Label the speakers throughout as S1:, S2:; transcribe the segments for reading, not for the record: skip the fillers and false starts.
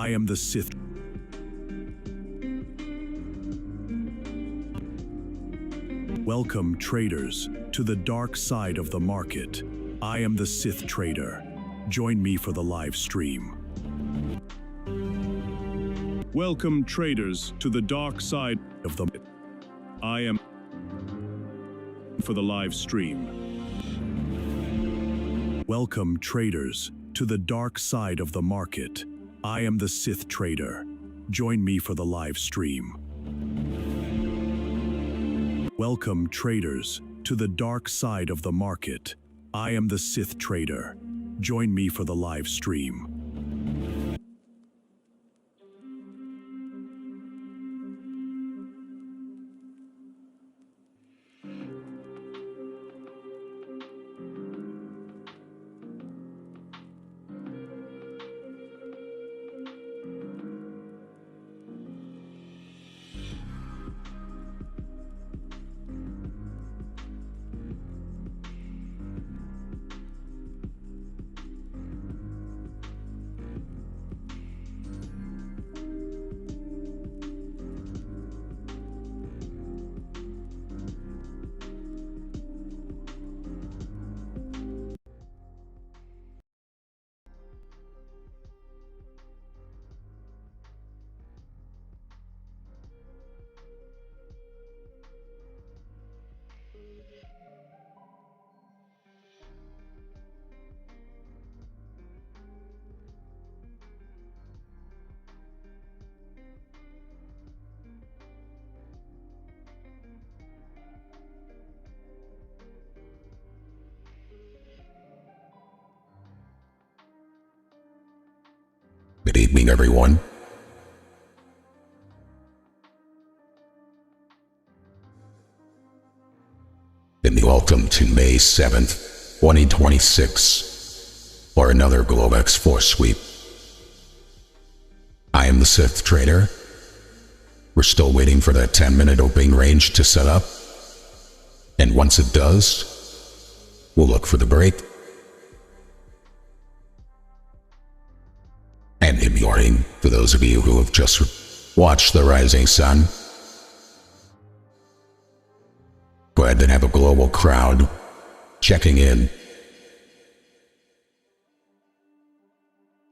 S1: I am the Sith. Welcome, traders, to the dark side of the market. I am the Sith Trader. Join me for the live stream. Welcome, traders, to the dark side of the market. I am for the live stream. Welcome, traders, to the dark side of the market. I am the Sith Trader. Join me for the live stream. Welcome, traders, to the dark side of the market. I am the Sith Trader. Join me for the live stream.
S2: Good evening, everyone. And welcome to May 7th, 2026, for another Globex Forcesweep. I am the Sith Trader. We're still waiting for that 10-minute opening range to set up. And once it does, we'll look for the break. And good morning for those of you who have just watched the rising sun. Glad to have a global crowd checking in.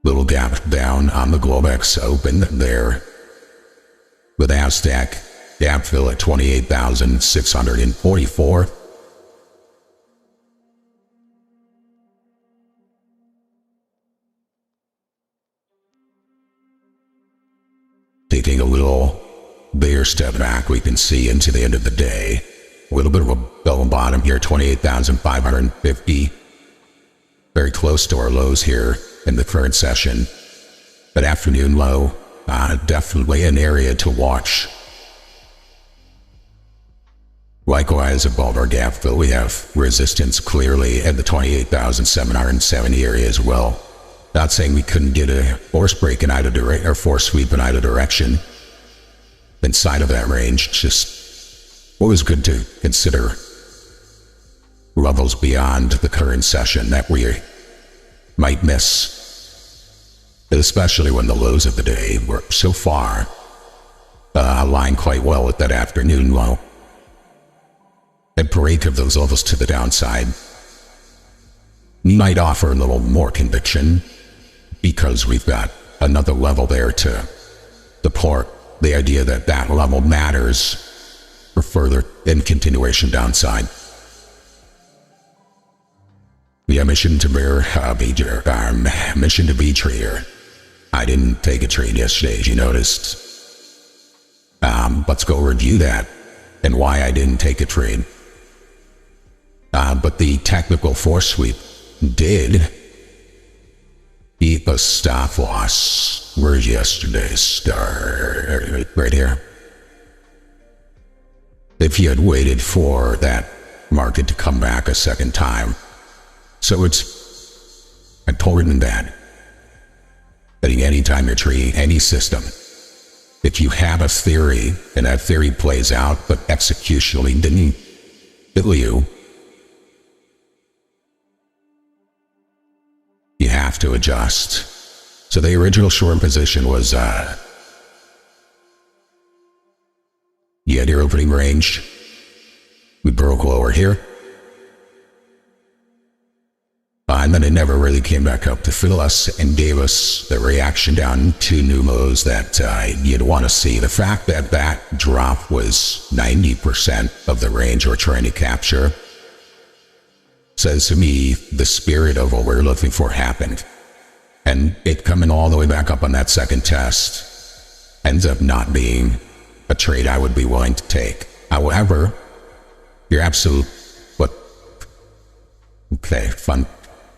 S2: Little gap down on the Globex Open there, with Aztec gap fill at 28,644. Taking a little bigger step back, we can see into the end of the day. A little bit of a bell bottom here, 28,550. Very close to our lows here in the current session. But afternoon low, definitely an area to watch. Likewise, above our gap fill, we have resistance clearly at the 28,770 area as well. Not saying we couldn't get a force break in either direction, or force sweep in either direction. Inside of that range, just what was good to consider levels beyond the current session that we might miss, especially when the lows of the day were so far aligned quite well with that afternoon low. A break of those levels to the downside might offer a little more conviction, because we've got another level there to support the idea that that level matters for further and continuation downside. Yeah, mission to be trader. I didn't take a trade yesterday, as you noticed. Let's go review that and why I didn't take a trade. But the technical force sweep did keep a stop loss. Where's yesterday's start? Right here. If you had waited for that market to come back a second time. So it's important that anytime you're treating any system, if you have a theory and that theory plays out, but executionally didn't fill you, you have to adjust So the original short position was, you had your opening range. We broke lower here. And then it never really came back up to fill us and gave us the reaction down to new lows that you'd want to see. The fact that that drop was 90% of the range we're trying to capture says to me the spirit of what we're looking for happened. And it coming all the way back up on that second test ends up not being a trade I would be willing to take. However, your absolute,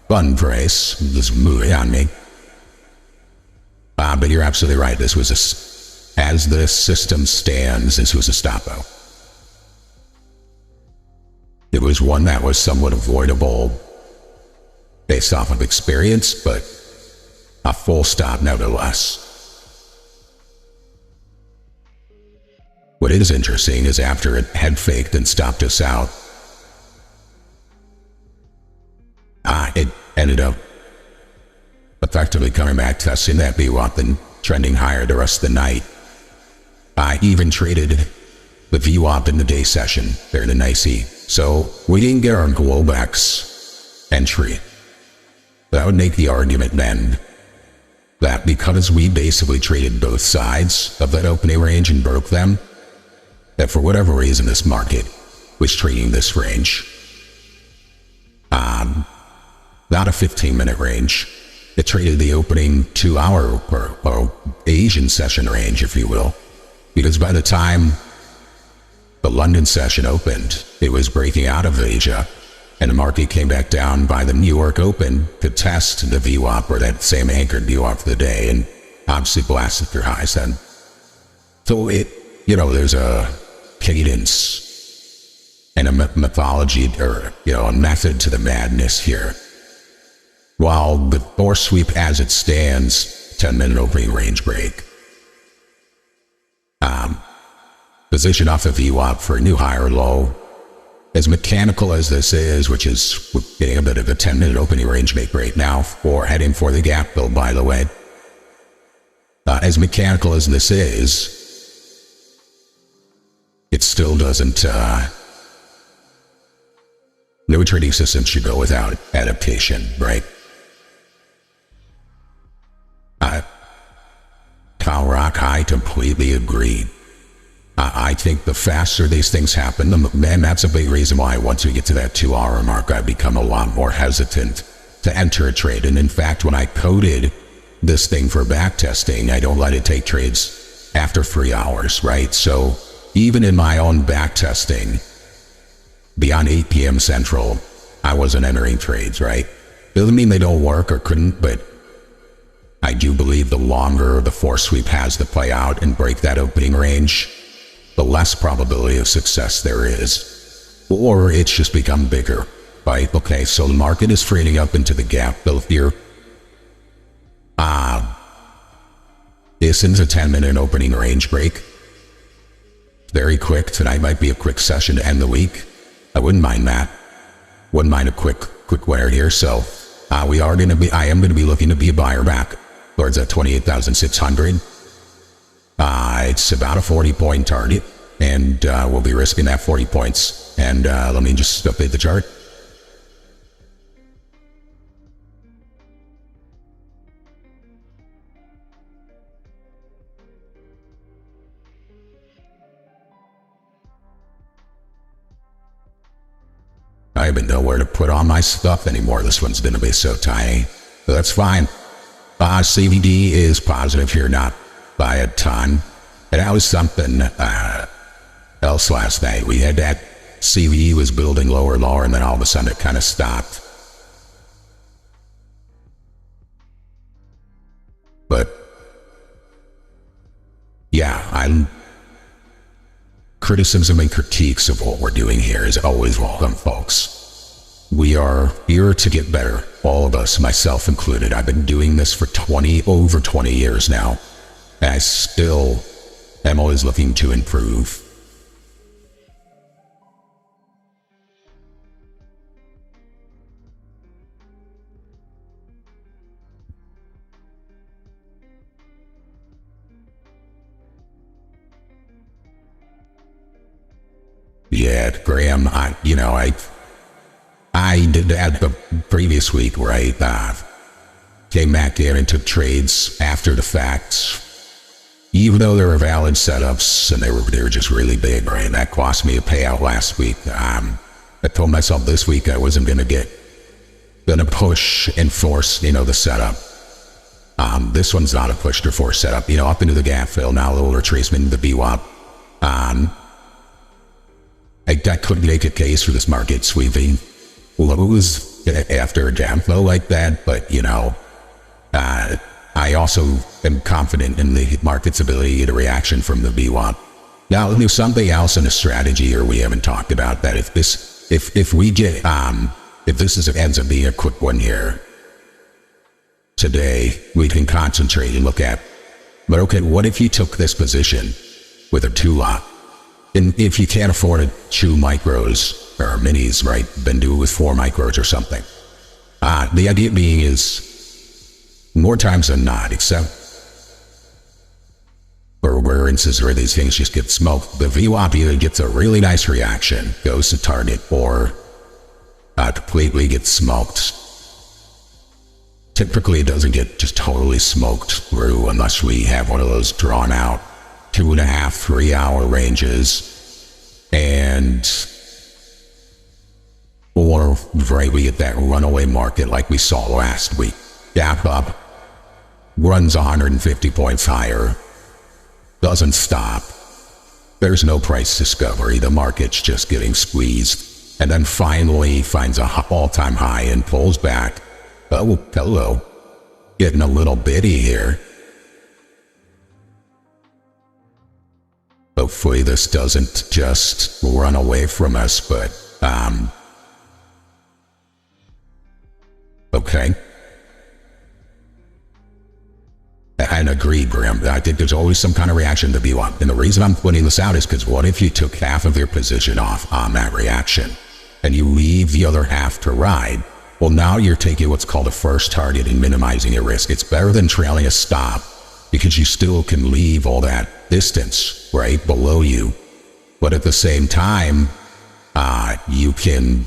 S2: fun phrase, this movie on me. But you're absolutely right. This was as the system stands, this was a stoppo. It was one that was somewhat avoidable based off of experience, but a full stop nevertheless. What is interesting is after it head faked and stopped us out, it ended up effectively coming back, testing that VWAP and trending higher the rest of the night. I even traded the VWAP in the day session there in the NYSE. So we didn't get our Globex entry. That would make the argument then that because we basically traded both sides of that opening range and broke them, that for whatever reason this market was trading this range. Not a 15-minute range. It traded the opening 2-hour or Asian session range, if you will. Because by the time the London session opened, it was breaking out of Asia, and the market came back down by the New York Open to test the VWAP, or that same anchored VWAP for the day, and obviously blasted through highs then. So there's a cadence and a methodology, or a method to the madness here. While the Forcesweep as it stands, 10-minute opening range break, position off the VWAP for a new higher low. As mechanical as this is, which is getting a bit of a 10-minute opening range make right now for heading for the gap build, by the way. As mechanical as this is, it still doesn't, no trading system should go without adaptation, right? Kyle Rock, I completely agree. I think the faster these things happen, that's a big reason why once we get to that 2-hour mark, I become a lot more hesitant to enter a trade. And in fact, when I coded this thing for back testing, I don't let it take trades after 3 hours, right? So even in my own back testing, beyond 8 p.m. Central, I wasn't entering trades, right? Doesn't mean they don't work or couldn't, but I do believe the longer the Forcesweep has to play out and break that opening range, the less probability of success there is. Or it's just become bigger, right? Okay, so the market is freeing up into the gap build here. This is a 10-minute opening range break. Very quick. Tonight might be a quick session to end the week. I wouldn't mind that. Wouldn't mind a quick wear here. So I am going to be looking to be a buyer back towards that 28,600. It's about a 40-point target, and we'll be risking that 40 points. And let me just update the chart. I even know where to put all my stuff anymore. This one's going to be so tiny. But that's fine. CVD is positive here, not by a ton. And that was something else last night. We had that CVD was building lower, and then all of a sudden it kind of stopped. But yeah, criticism and critiques of what we're doing here is always welcome, folks. We are here to get better, all of us, myself included. I've been doing this for over 20 years now, and I still am always looking to improve. that, Graham. I did that the previous week where I came back in and took trades after the fact. Even though there were valid setups and they were just really big, right? That cost me a payout last week. I told myself this week I wasn't gonna push and force, the setup. This one's not a push or force setup. Up into the gap fill, now a little retracement into the VWAP. I couldn't make a case for this market sweeping lows after a gap fill like that, but I also am confident in the market's ability to get a reaction from the VWAP. Now, there's something else in the strategy here we haven't talked about, that if this ends up being a quick one here today, we can concentrate and look at, but okay, what if you took this position with a 2-lot? And if you can't afford a 2 micros or minis, right, then do it with 4 micros or something. The idea being is, more times than not, except for rare instances where these things just get smoked, the VWAP either gets a really nice reaction, goes to target, or completely gets smoked. Typically, it doesn't get just totally smoked through unless we have one of those drawn out 2.5, 3 hour ranges, or right, we get that runaway market like we saw last week. Gap up, runs 150 points higher, doesn't stop. There's no price discovery. The market's just getting squeezed, and then finally finds a all-time high and pulls back. Oh, hello. Getting a little bitty here. Hopefully this doesn't just run away from us, but, okay. And agreed, Graham. I think there's always some kind of reaction to VWAP. And the reason I'm putting this out is because what if you took half of your position off on that reaction and you leave the other half to ride? Well, now you're taking what's called a first target and minimizing your risk. It's better than trailing a stop because you still can leave all that distance right below you. But at the same time, you can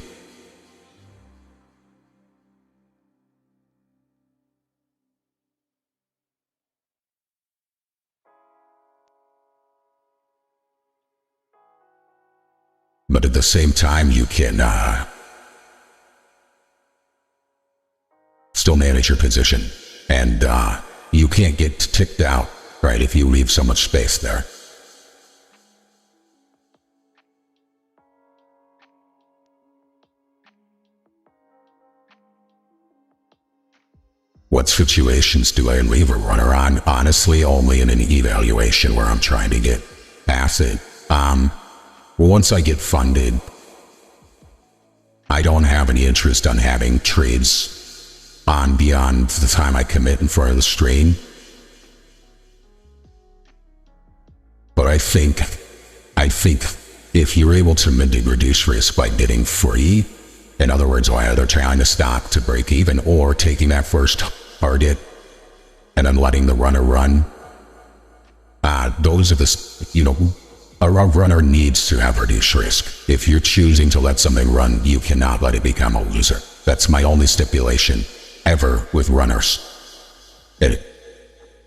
S2: still manage your position, and you can't get ticked out, right, if you leave so much space there. What situations do I leave a runner on? Honestly, only in an evaluation where I'm trying to get past it. Once I get funded, I don't have any interest on having trades on beyond the time I commit in front of the stream. But I think if you're able to reduce risk by getting free, in other words, either trying to stop to break even or taking that first target and then letting the runner run, those are the, a runner needs to have reduced risk. If you're choosing to let something run, you cannot let it become a loser. That's my only stipulation ever with runners.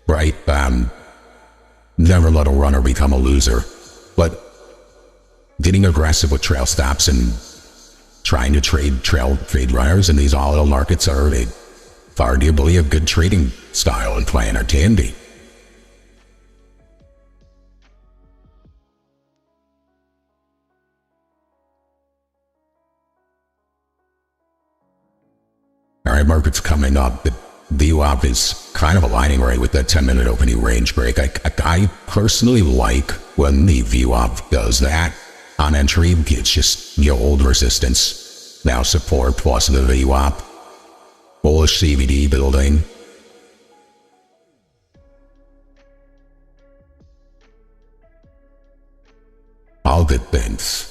S2: Right? Never let a runner become a loser. But getting aggressive with trail stops and trying to trade runners in these volatile markets are arguably a good trading style and plan, or can be. All right, market's coming up. The VWAP is kind of aligning right with that 10-minute opening range break. I personally like when the VWAP does that on entry. It's just old resistance, now support plus the VWAP. Bullish CVD building. All good things.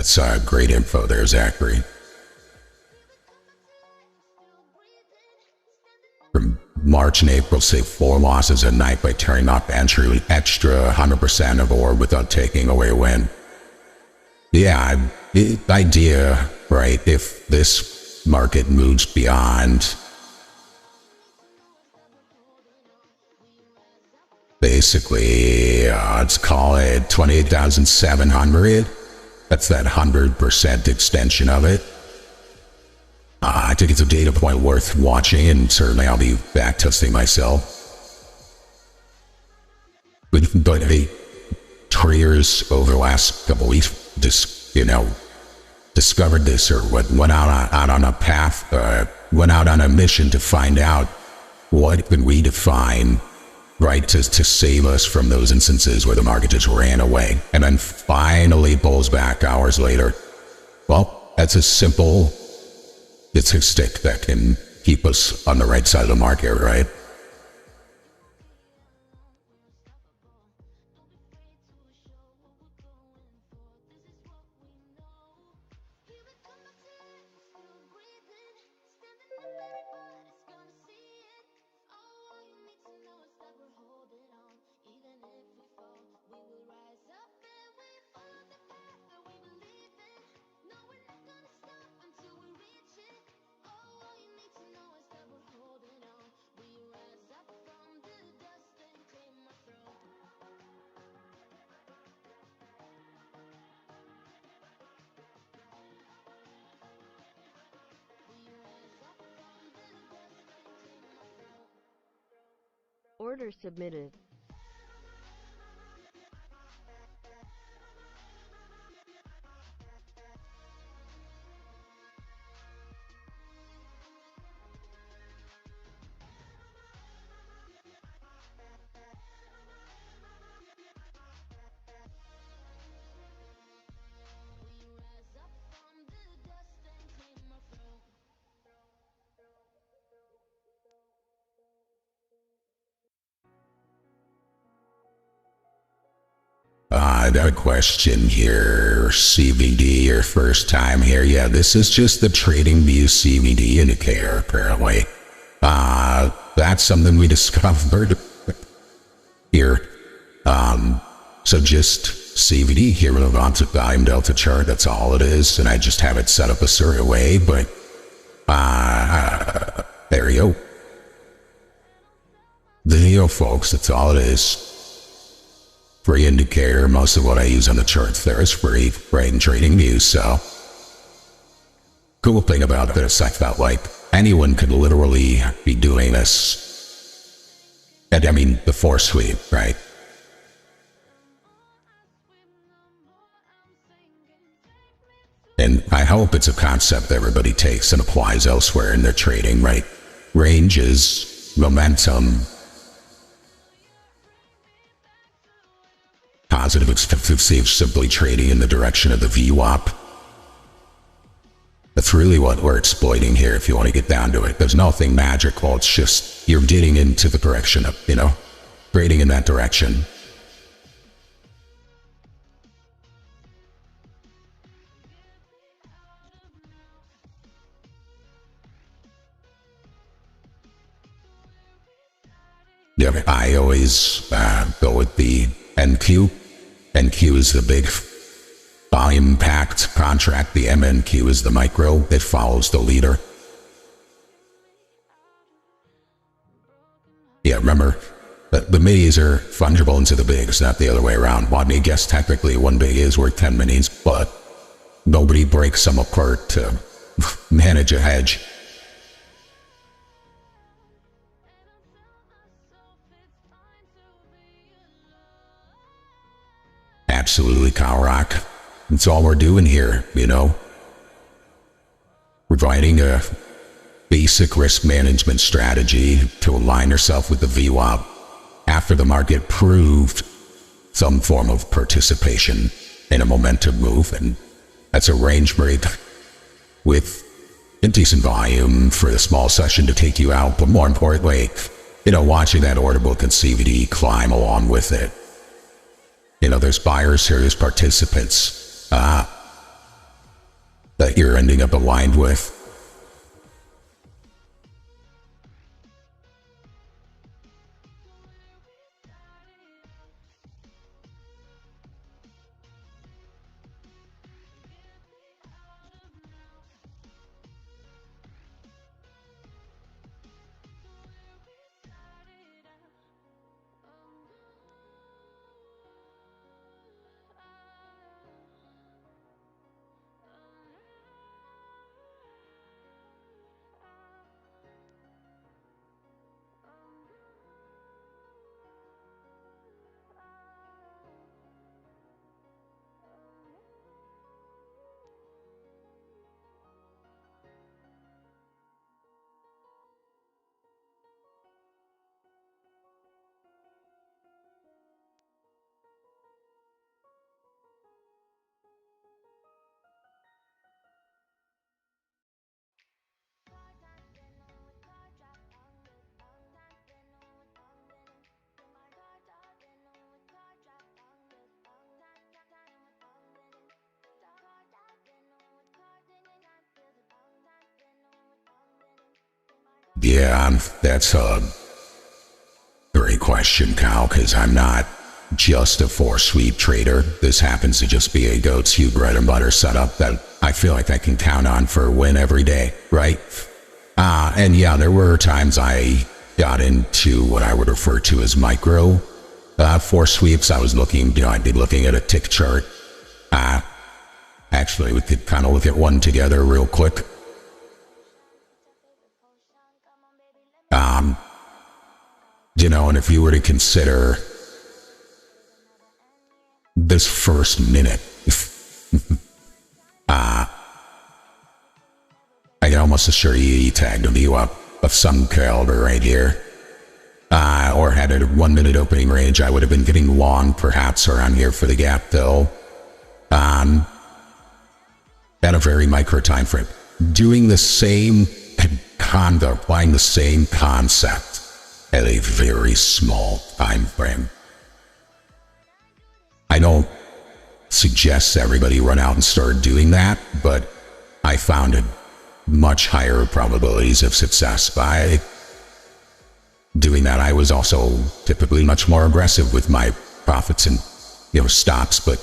S2: That's great info there, Zachary. From March and April, say 4 losses a night by turning off entry extra 100% of ore without taking away a win. Yeah, the idea, right, if this market moves beyond basically, let's call it 28,700, that's that 100% extension of it. I think it's a data point worth watching, and certainly I'll be back testing myself. But hey, traders over the last couple weeks just, discovered this, or went out on a path, went out on a mission to find out what could we define, right, to save us from those instances where the market just ran away and then finally pulls back hours later. Well, that's a simple, it's a stick that can keep us on the right side of the market, right?
S3: Order submitted.
S2: I got a question here. CVD, your first time here? Yeah, this is just the Trading View CVD indicator, apparently. That's something we discovered here. So just CVD here with a Vonsic volume delta chart, that's all it is, and I just have it set up a certain way, but there you go. Video, folks, that's all it is. Free indicator. Most of what I use on the charts there is free, right, in Trading View. So cool thing about this, I felt like anyone could literally be doing this. And I mean the Forcesweep, right? And I hope it's a concept that everybody takes and applies elsewhere in their trading, right? Ranges, momentum, positive expensive simply trading in the direction of the VWAP. That's really what we're exploiting here if you want to get down to it. There's nothing magical, it's just you're getting into the direction of, trading in that direction. Yeah, I always go with the NQ. NQ is the big volume-packed contract. The MNQ is the micro that follows the leader. Yeah, remember, the minis are fungible into the bigs, not the other way around. Well, I guess technically one big is worth 10 minis, but nobody breaks them apart to manage a hedge. Absolutely, Kyle Rock. That's all we're doing here, Providing a basic risk management strategy to align yourself with the VWAP after the market proved some form of participation in a momentum move, and that's a range break with a decent volume for a small session to take you out, but more importantly, watching that order book and CVD climb along with it. There's buyers here, there's participants. that you're ending up aligned with. Yeah, that's a great question, Kyle, because I'm not just a Forcesweep trader. This happens to just be a go-to bread and butter setup that I feel like I can count on for a win every day, right? And yeah, there were times I got into what I would refer to as micro Forcesweeps. I was looking, I'd be looking at a tick chart. Actually, we could kind of look at one together real quick. And if you were to consider this first minute, I can almost assure you he tagged you up of some caliber right here. Or had a 1 minute opening range, I would have been getting long perhaps around here for the gap fill. At a very micro time frame. Doing the same applying the same concept at a very small time frame. I don't suggest everybody run out and start doing that, but I found it much higher probabilities of success by doing that. I was also typically much more aggressive with my profits and stops, but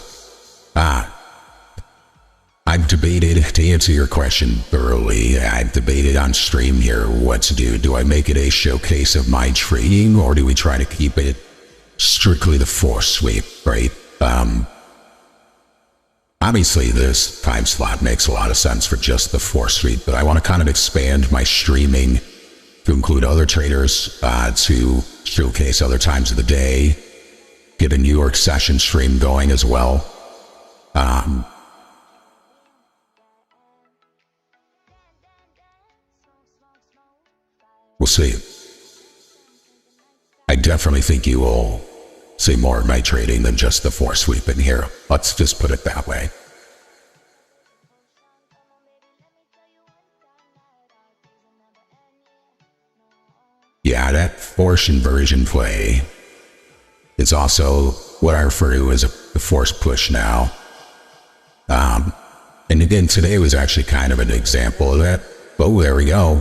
S2: I've debated, to answer your question thoroughly, I've debated on stream here what to do. Do I make it a showcase of my trading, or do we try to keep it strictly the Forcesweep, right? Obviously, this time slot makes a lot of sense for just the Forcesweep, but I want to kind of expand my streaming to include other traders, to showcase other times of the day, get a New York session stream going as well. We'll see. I definitely think you will see more of my trading than just the Forcesweep in here. Let's just put it that way. Yeah, that force inversion play is also what I refer to as a force push now. And again, today was actually kind of an example of that. Oh, there we go.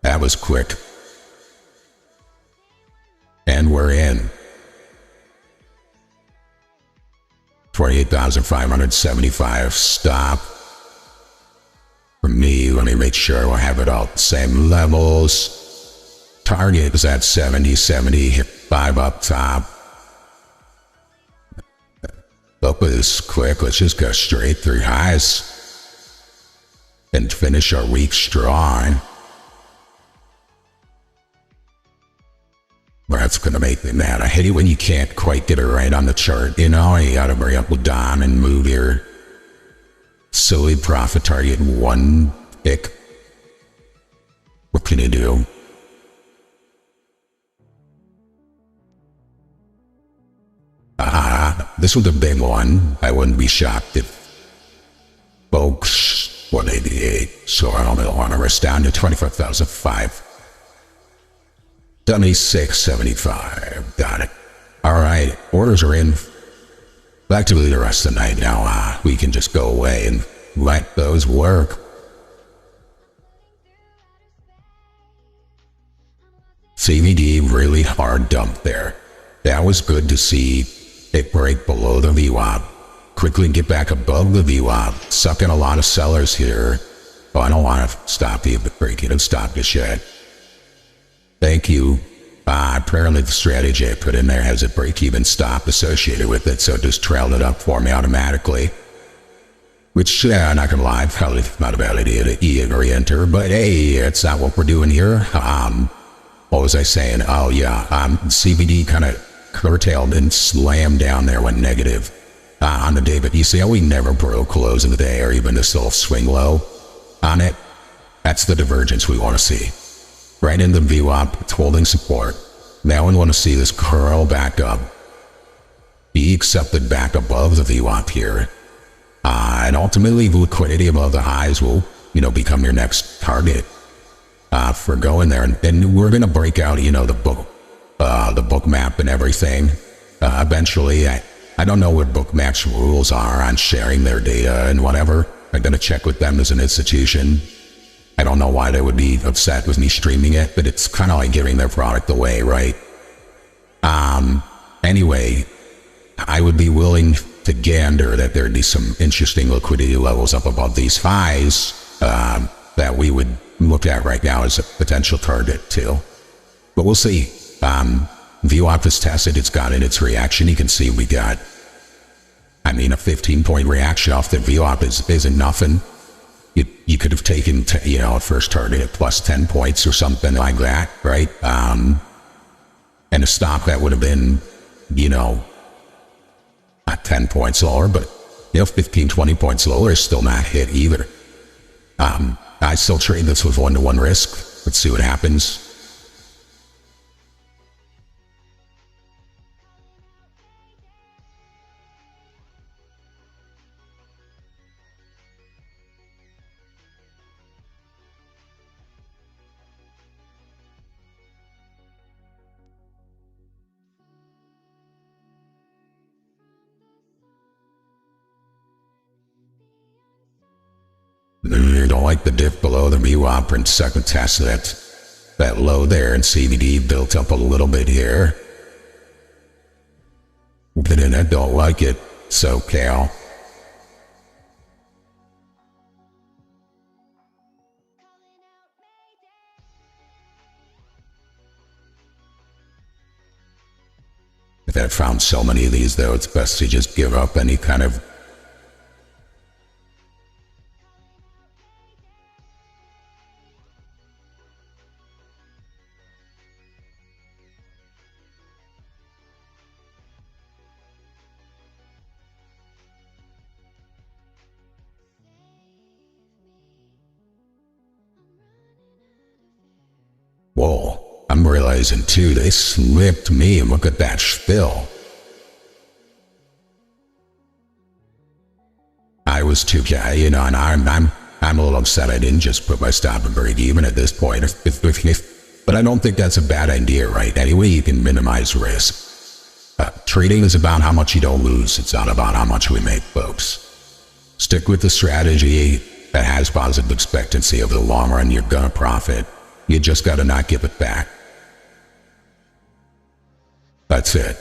S2: That was quick. And we're in. 28,575 stop. For me, let me make sure I have it all at the same levels. Target is at 70, hit 5 up top. Up is quick. Let's just go straight through highs and finish our week strong. That's going to make me mad. I hate it when you can't quite get it right on the chart. You got to bring up down and move your silly profit target one tick. What can you do? This was a big one. I wouldn't be shocked if folks 188. So I don't want to risk down to 25,005. 76.75. Got it. All right. Orders are in. Back to the rest of the night now. We can just go away and let those work. CVD really hard dump there. That was good to see it break below the VWAP. Quickly get back above the VWAP. Suck in a lot of sellers here. Oh, I don't want to stop the breaking and stop this yet. Thank you. Apparently the strategy I put in there has a break-even stop associated with it, so it just trailed it up for me automatically. Which, I'm not gonna lie, probably not a bad idea to re-enter, but hey, it's not what we're doing here. What was I saying? Oh yeah, CBD kind of curtailed and slammed down there, went negative on the day, but you see how we never broke close in the day or even this little swing low on it? That's the divergence we want to see. Right in the VWAP, it's holding support. Now we want to see this curl back up. Be accepted back above the VWAP here. And ultimately, liquidity above the highs will, become your next target for going there. And then we're going to break out, the book map and everything. Eventually, I don't know what Bookmap's rules are on sharing their data and whatever. I'm going to check with them as an institution. I don't know why they would be upset with me streaming it, but it's kind of like giving their product away, right? Anyway, I would be willing to gander that there'd be some interesting liquidity levels up above these highs that we would look at right now as a potential target too. But we'll see. VWAP is tested, it's gotten its reaction. You can see we got, a 15-point reaction off the VWAP isn't nothing. You could have taken, a first target at plus 10 points or something like that, right? And a stop that would have been, not 10 points lower, but, 15, 20 points lower is still not hit either. I still trade this with 1-to-1 risk. Let's see what happens. You don't like the dip below the VWAP and second test that low there, and CVD built up a little bit here. But then I don't like it, so Cal. I've found so many of these though, it's best to just give up any kind of whoa, I'm realizing too, they slipped me. Look at that spill. I was too, and I'm a little upset I didn't just put my stop and break even at this point. But I don't think that's a bad idea, right? Anyway, you can minimize risk. Trading is about how much you don't lose. It's not about how much we make, folks. Stick with the strategy that has positive expectancy over the long run. You're gonna profit. You just gotta not give it back. That's it.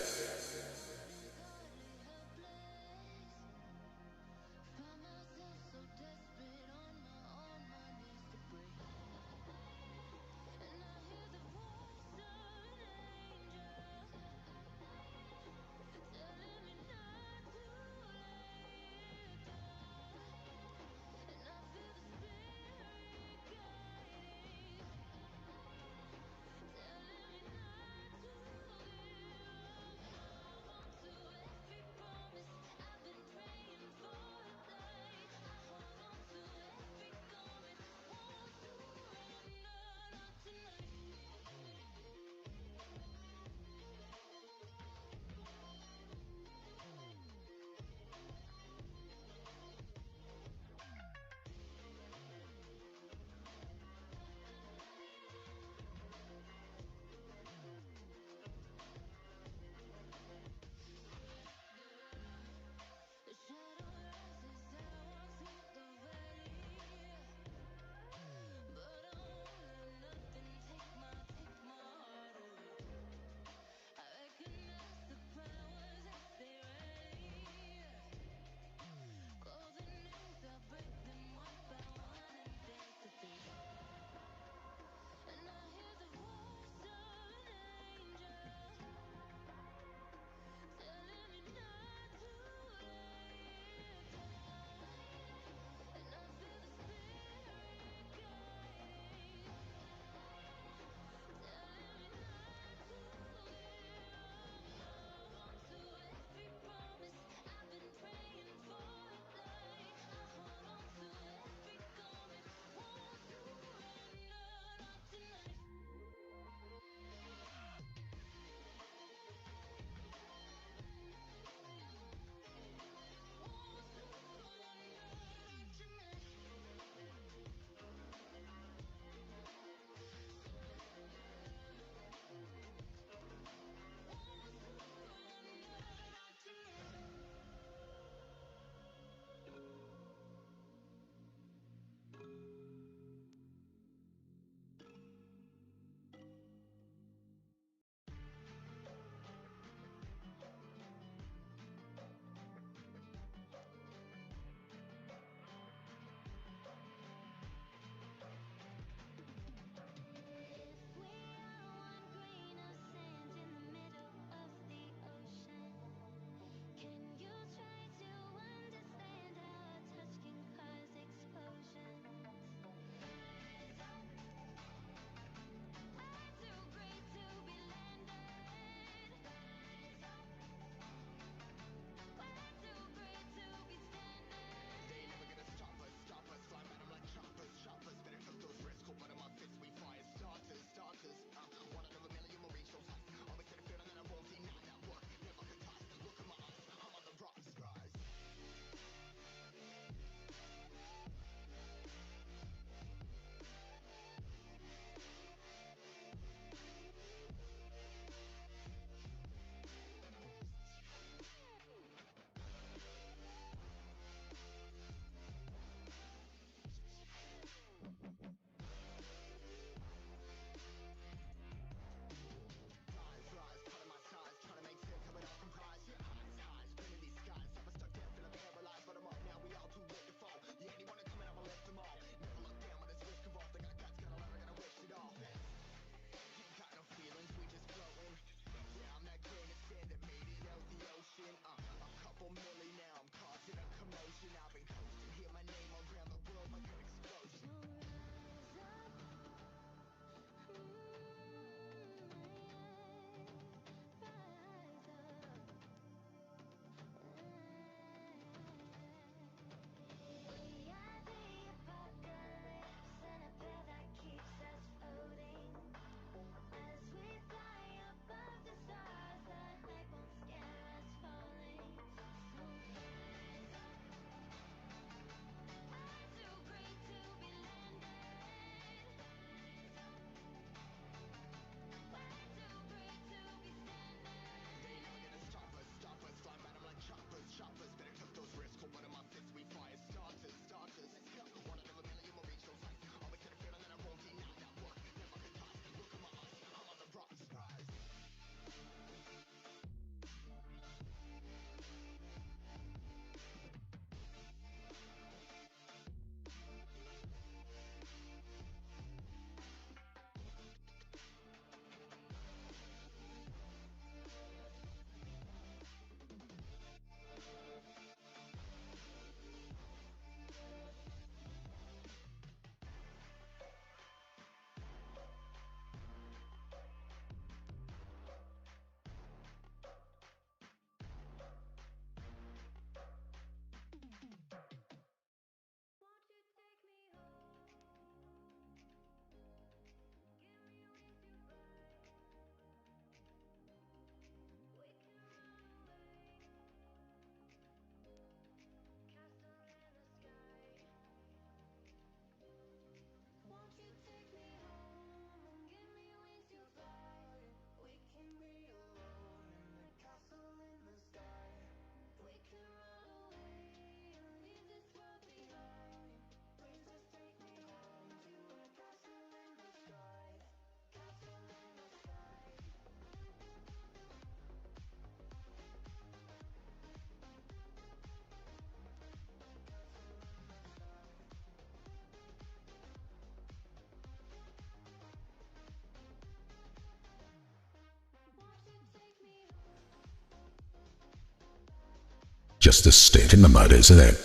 S2: just a stick in the mud, isn't it?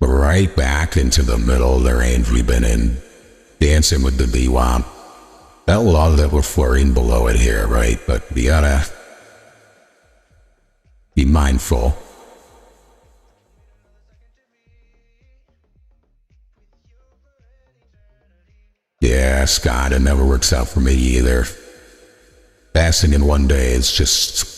S2: We're right back into the middle of the range we've been in, dancing with the BWAP. That lot that we're flirting below it here, right? But we gotta be mindful. Yeah, Scott, it never works out for me either. Fasting in one day is just...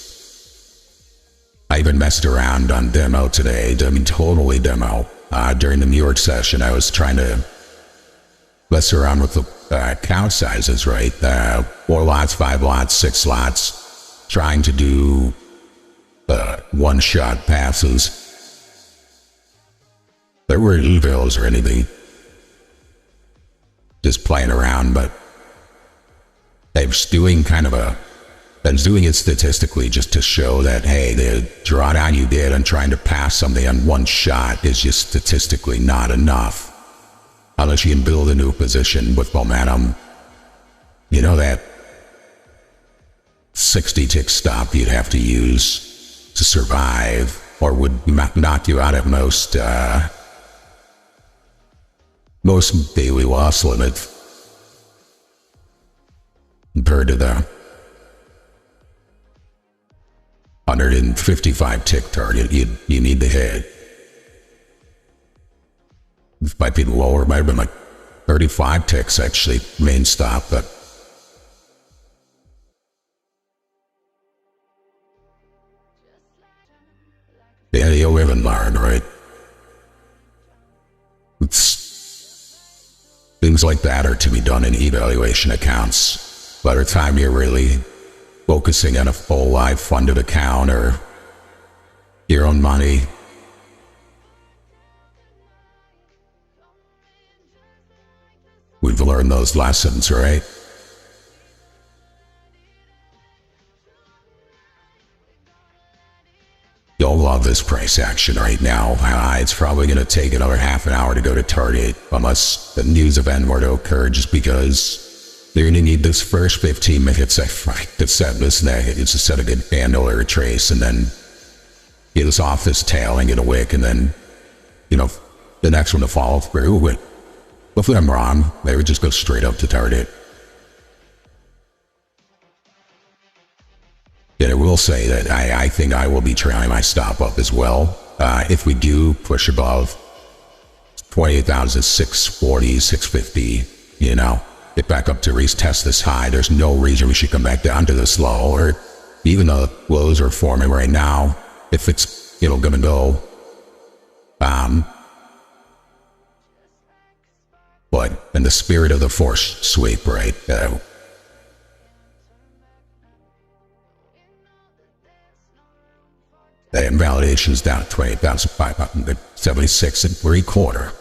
S2: I even messed around on demo today. I mean, totally demo. During the New York session, I was trying to mess around with the count sizes, right? 4 lots, 5 lots, 6 lots. Trying to do one-shot passes. There weren't evils or anything. Just playing around, but I was doing I was doing it statistically just to show that, hey, the drawdown you did on trying to pass something on one shot is just statistically not enough. Unless you can build a new position with momentum. You know that 60-tick stop you'd have to use to survive, or would knock you out at most daily loss limit compared to the 155-tick target you need to hit. It might be lower, it might have been like 35 ticks actually, main stop, but yeah, you live and learn, right? Things like that are to be done in evaluation accounts. By the time you're really focusing on a full live funded account or your own money, we've learned those lessons, right? You'll love this price action right now. It's probably going to take another half an hour to go to target, unless the news event were to occur, just because they're going to need this first 15 minutes to set this neck. It's to set a good handle or a trace, and then get us off this tail and get a wick, and then, the next one to follow through. But if I'm wrong, they would just go straight up to target. And I will say that I think I will be trailing my stop up as well. If we do push above 28,640, 650, get back up to retest this high, there's no reason we should come back down to this low, or even though the lows are forming right now, if it's, gonna go. But in the spirit of the Forcesweep, right, the invalidation is down at 28,576 and 3/4.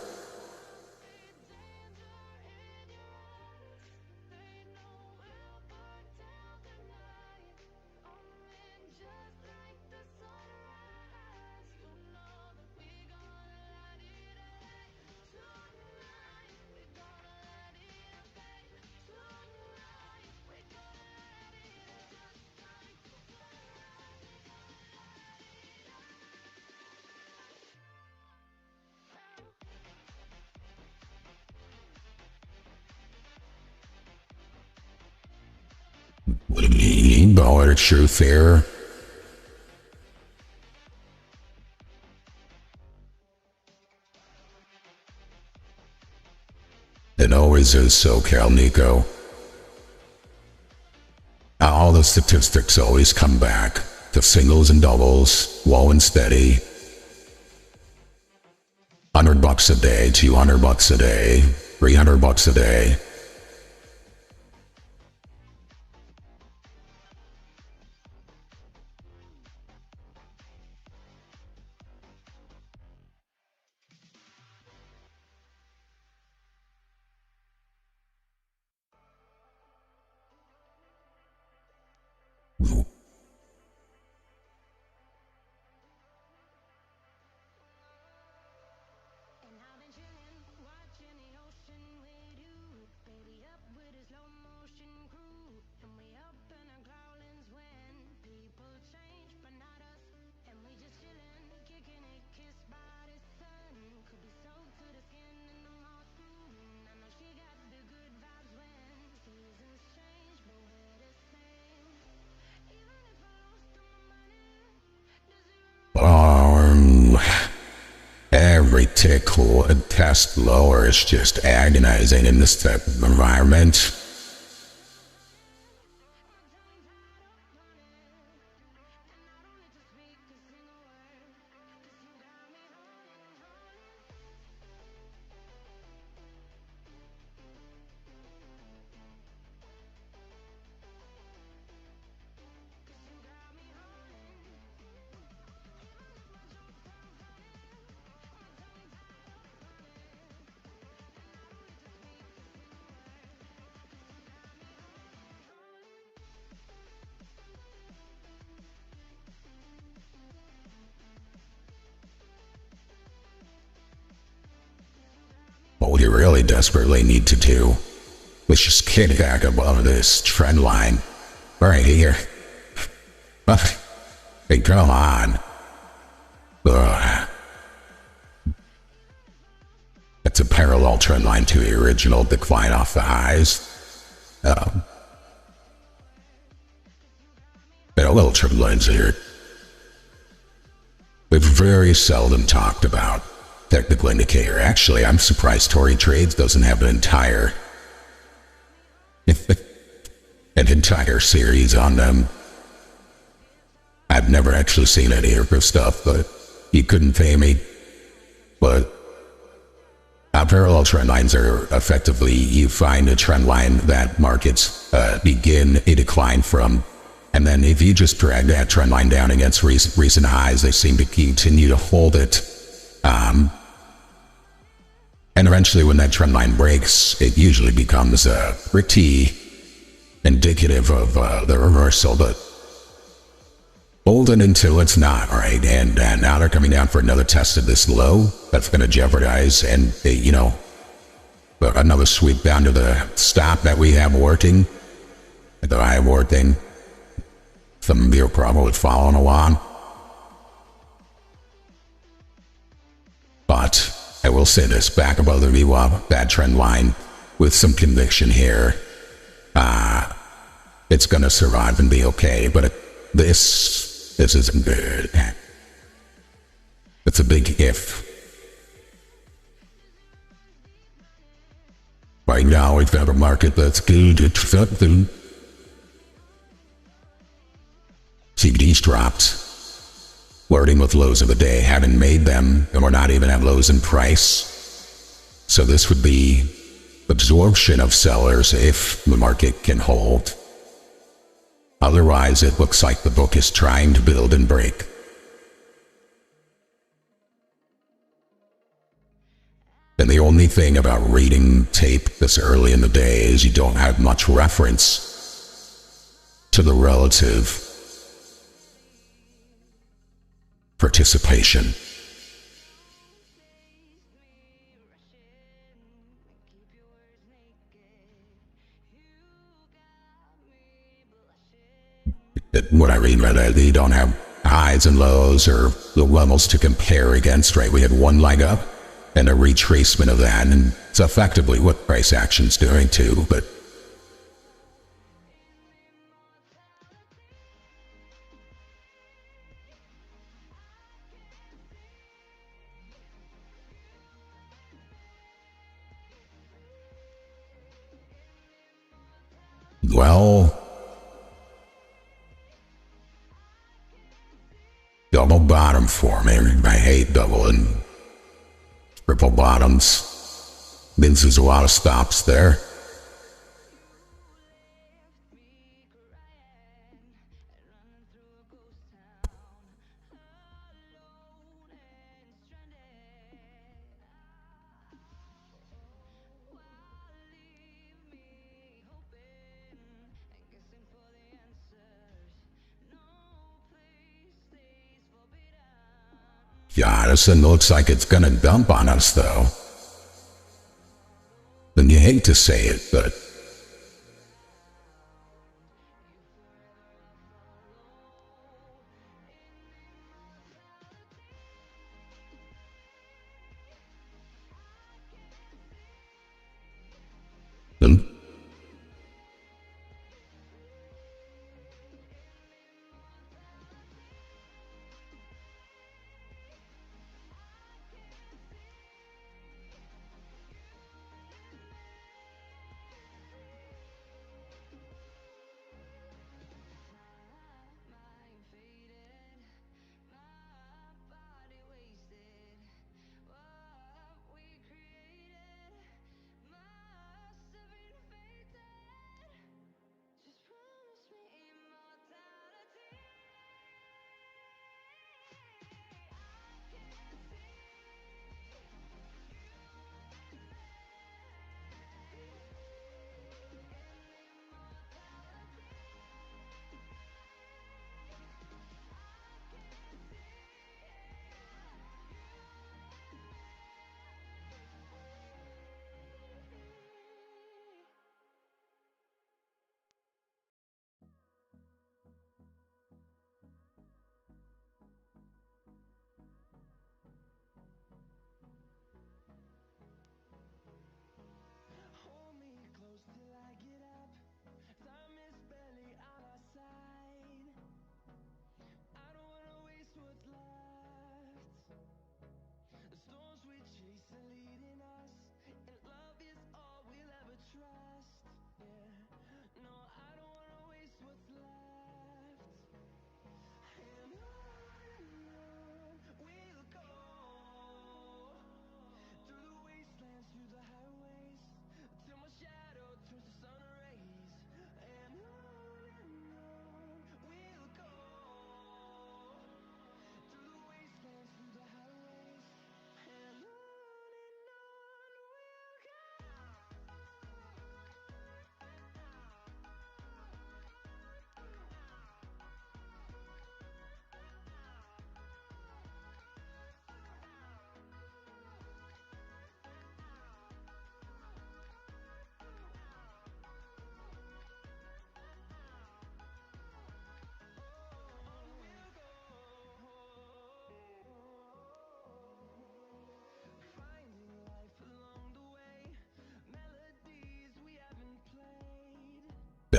S2: What do you mean? Ball of truth there. It always is SoCal, Nico. All the statistics always come back to singles and doubles, low and steady. $100 a day, $200 a day, $300 a day. tickle and test lower is just agonizing in this type of environment. What we really desperately need to do is just get back above this trend line right here. Hey, come on. It's a parallel trend line to the original decline off the highs. And a little trend lines here. We've very seldom talked about technical indicator. Actually, I'm surprised Tory Trades doesn't have an entire series on them. I've never actually seen any of their stuff, but you couldn't pay me. But parallel trend lines are effectively, you find a trend line that markets begin a decline from, and then if you just drag that trend line down against recent highs, they seem to continue to hold it. And eventually when that trend line breaks, it usually becomes pretty indicative of the reversal, but hold it until it's not, right? And now they're coming down for another test of this low. That's going to jeopardize, and another sweep down to the stop that we have working, the high working. Some of you are probably following along. But I will say this, back above the VWAP, that trend line with some conviction here. It's going to survive and be okay, but this isn't good. It's a big if. Right now, we've got a market that's good. CBD's dropped, flirting with lows of the day, haven't made them, and we're not even at lows in price. So this would be absorption of sellers if the market can hold. Otherwise, it looks like the book is trying to build and break. And the only thing about reading tape this early in the day is you don't have much reference to the relative participation. What I mean by that, you don't have highs and lows or the levels to compare against, right? We had one leg up and a retracement of that, and it's effectively what price action's doing too, but well, double bottom for me. I hate double and triple bottoms. Means there's a lot of stops there. Yeah, this one looks like it's gonna dump on us, though. And you hate to say it, but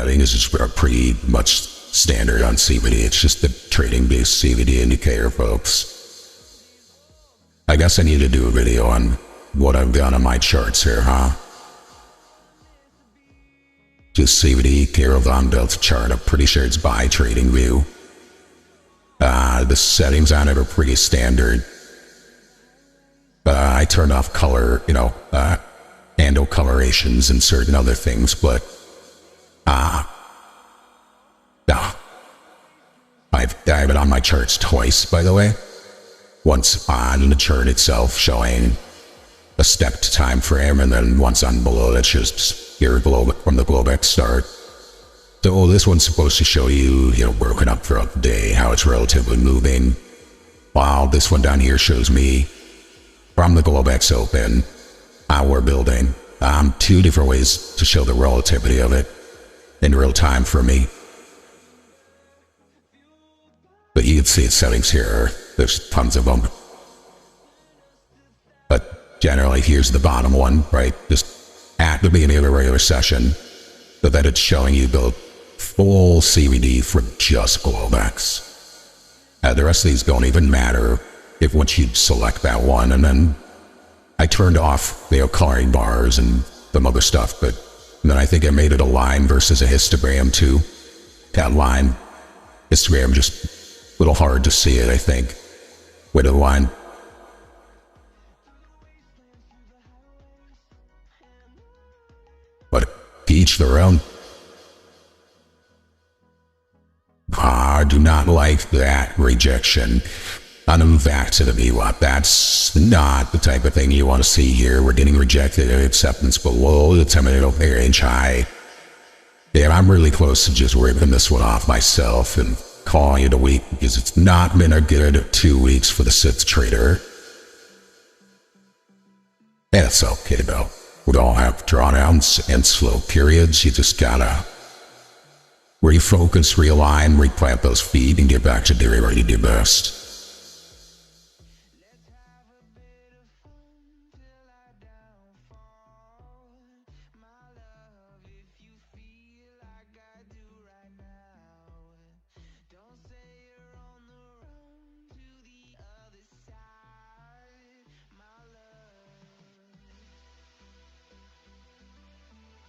S2: settings is pretty much standard on CVD. It's just the trading-based CVD indicator, folks. I guess I need to do a video on what I've done on my charts here, huh? Just CVD, Caravan Delta chart. I'm pretty sure it's by trading view. The settings on it are pretty standard. I turned off color, handle colorations and certain other things, but no. I have it on my charts twice, by the way. Once on the chart itself showing a stepped time frame, and then once on below that's just here from the Globex start. So this one's supposed to show you, broken up throughout the day, how it's relatively moving. While this one down here shows me from the Globex Open how we're building. Two different ways to show the relativity of it in real time for me. But you can see its settings here. There's tons of them. But generally, here's the bottom one, right? Just at the beginning of a regular session, so that it's showing you the full CVD for just Globex. The rest of these don't even matter if once you select that one, and then I turned off the coloring bars and some other stuff, but then I think I made it a line versus a histogram too. That line, histogram, just a little hard to see it, I think, with a line. But to each their own. I do not like that rejection. On the back to the VWAP. That's not the type of thing you want to see here. We're getting rejected at acceptance below the 10-minute inch high. And I'm really close to just ripping this one off myself and calling it a week, because it's not been a good 2 weeks for the Sith Trader. And it's okay though. We all have drawdowns and slow periods. You just gotta refocus, realign, replant those feet, and get back to doing what you do best.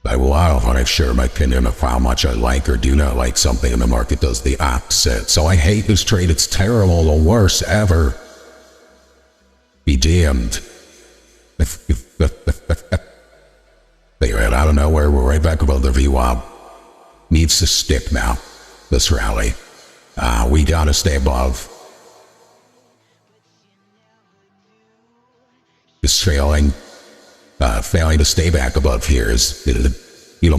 S2: I will often share my opinion of how much I like or do not like something, and the market does the opposite. So I hate this trade. It's terrible, the worst ever. Be damned. Anyway, out of nowhere, we're right back above the VWAP. Needs to stick now, this rally. We gotta stay above. Just failing to stay back above here is,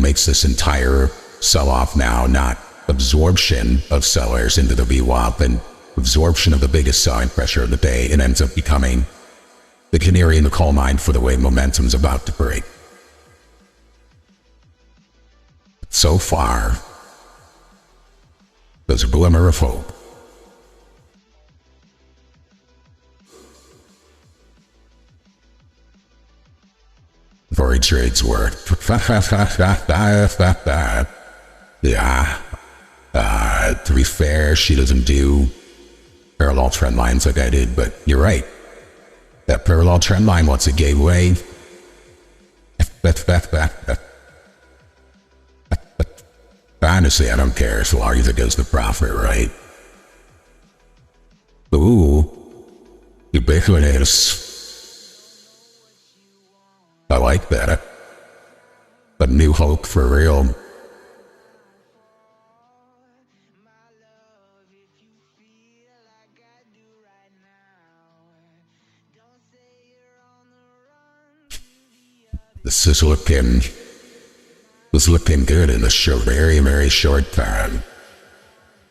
S2: makes this entire sell-off now not absorption of sellers into the VWAP and absorption of the biggest selling pressure of the day. It ends up becoming the canary in the coal mine for the way momentum's about to break. So far, there's a glimmer of hope. For each trade's worth. Yeah. To be fair, she doesn't do parallel trend lines like I did, but you're right. That parallel trend line, once it gave way, honestly, I don't care as long as it goes to profit, right? Ooh, ubiquitous. I like that. A new hope for real. This is looking good in the very, very short time.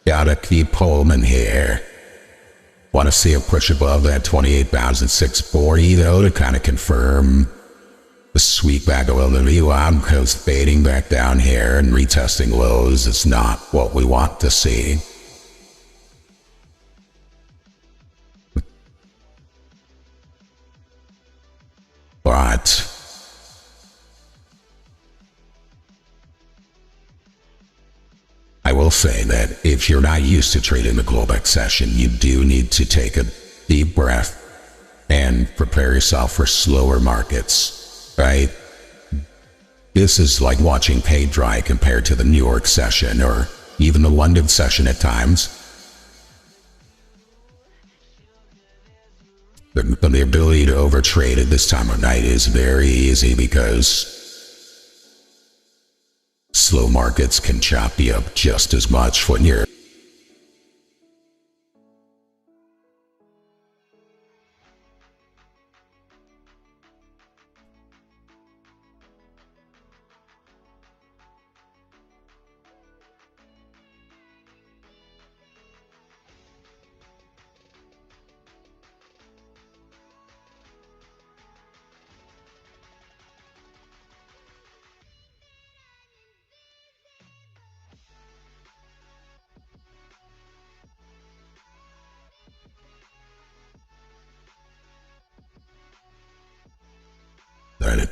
S2: Gotta keep Pullman here. Want to see a push above that 28,640 though to kind of confirm the sweep back above the VWAP, because fading back down here and retesting lows is not what we want to see. But say that if you're not used to trading the Globex session, you do need to take a deep breath and prepare yourself for slower markets, right? This is like watching paint dry compared to the New York session or even the London session at times. The ability to overtrade at this time of night is very easy because slow markets can chop you up just as much when you're at it.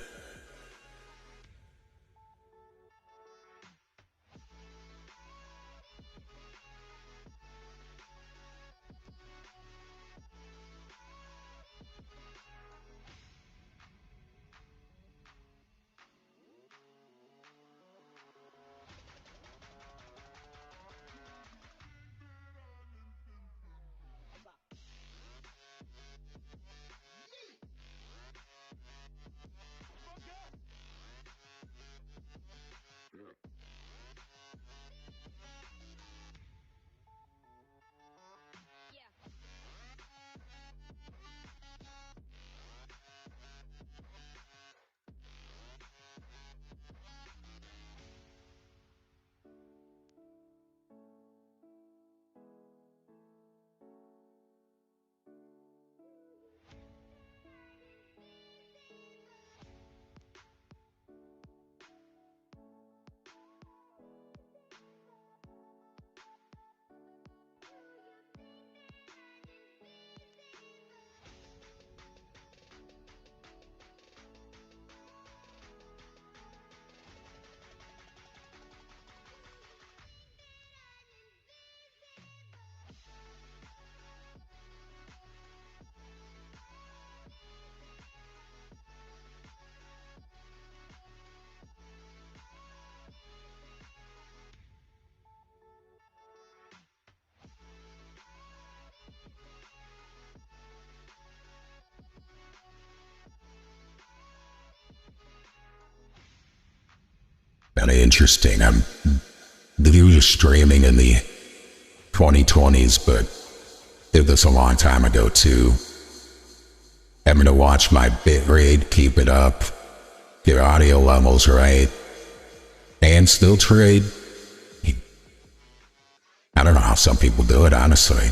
S2: Kind of interesting. I'm usually streaming in the 2020s, but did this a long time ago too. Having to watch my bit rate, keep it up, get audio levels right, and still trade. I don't know how some people do it, honestly.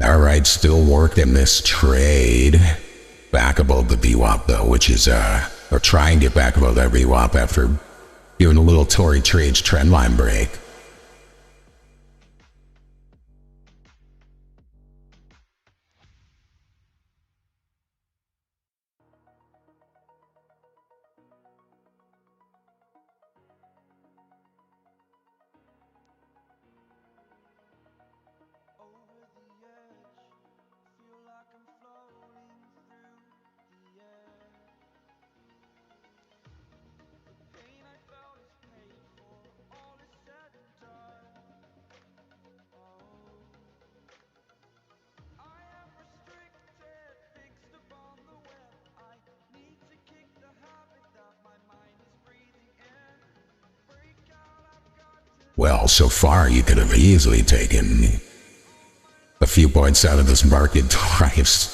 S2: Alright, still working this trade. Back above the VWAP though, which is, or trying to get back above that VWAP after doing a little Tory Trades trendline break. Well, so far you could have easily taken a few points out of this market twice.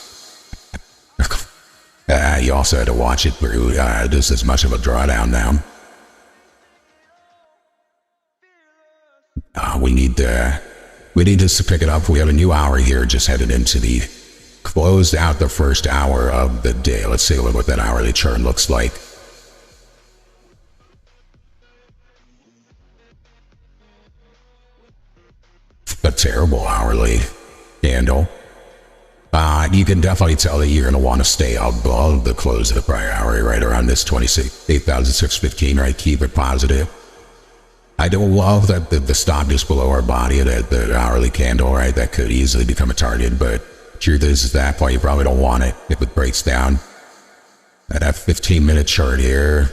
S2: You also had to watch it through just as much of a drawdown now. We need just to pick it up. We have a new hour here, just headed into the closed out the first hour of the day. Let's see what that hourly chart looks like. A terrible hourly candle. You can definitely tell that you're going to want to stay above the close of the prior hour, right around this 8,615, right? Keep it positive. I don't love that the stop just below our body, the hourly candle, right? That could easily become a target, but truth is at that point, you probably don't want it if it breaks down. That 15-minute chart here.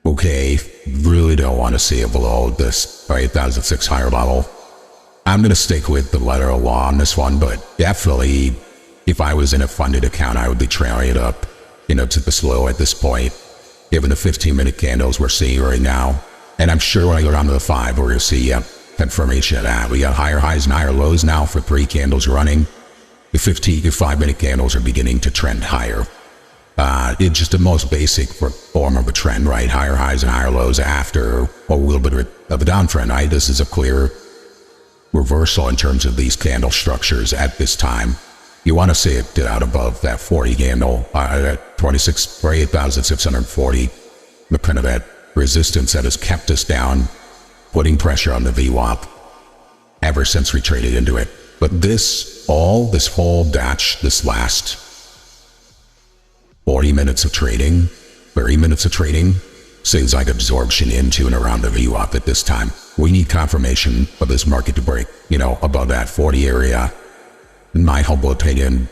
S2: Okay, really don't want to see it below this 8,006 higher level. I'm going to stick with the letter of law on this one, but definitely, if I was in a funded account, I would be trailing it up, to this low at this point, given the 15-minute candles we're seeing right now. And I'm sure when I go down to the 5, we're going to see confirmation of that. We got higher highs and higher lows now for 3 candles running. The 5-minute candles are beginning to trend higher. It's just the most basic form of a trend, right? Higher highs and higher lows after a little bit of a downtrend, right? This is a clear reversal in terms of these candle structures at this time. You want to see it get out above that 40 candle, at 26 or 8,640, the kind of that resistance that has kept us down, putting pressure on the VWAP ever since we traded into it. But this whole batch, this last 40 minutes of trading, 30 minutes of trading, seems like absorption into and around the VWAP at this time. We need confirmation of this market to break, above that 40 area. In my humble opinion,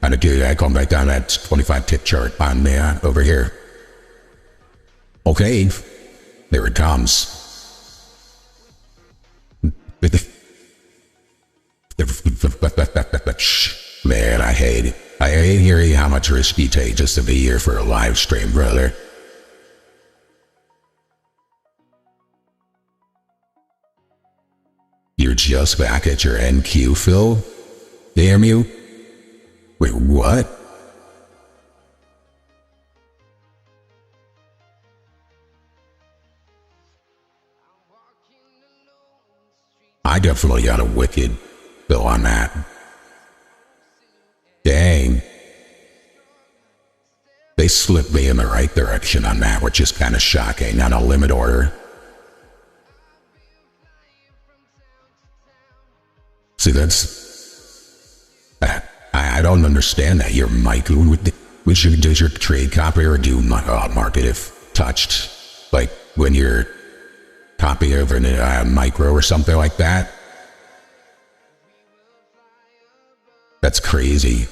S2: I come back down that 25-tick chart on over here. Okay, there it comes. Man, I hate it. I hate hearing how much risk you take just to be here for a live stream, brother. You're just back at your NQ, Phil? Damn you. Wait, what? I definitely got a wicked bill on that. Dang. They slipped me in the right direction on that, which is kind of shocking on a limit order. See, I don't understand that. Your mic, does your trade copy or do market if touched? Like when you're copy over a micro or something like that? That's crazy.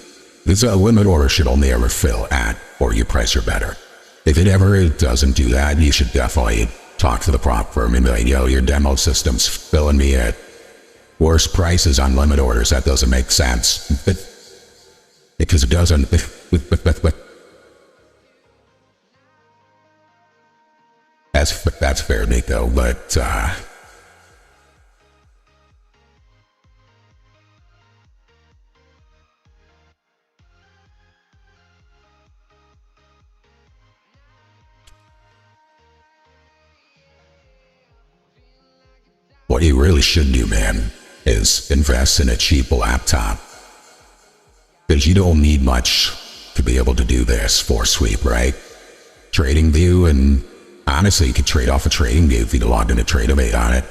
S2: This limit order should only ever fill at or your price or better. If it ever doesn't do that, you should definitely talk to the prop firm and be like, yo, your demo system's filling me at worse prices on limit orders. That doesn't make sense. Because it doesn't. That's fair, Nico, but what you really should do, man, is invest in a cheap laptop. Because you don't need much to be able to do this Forcesweep, right? Trading View, and honestly, you could trade off a Trading View if you logged in a Tradeamate on it.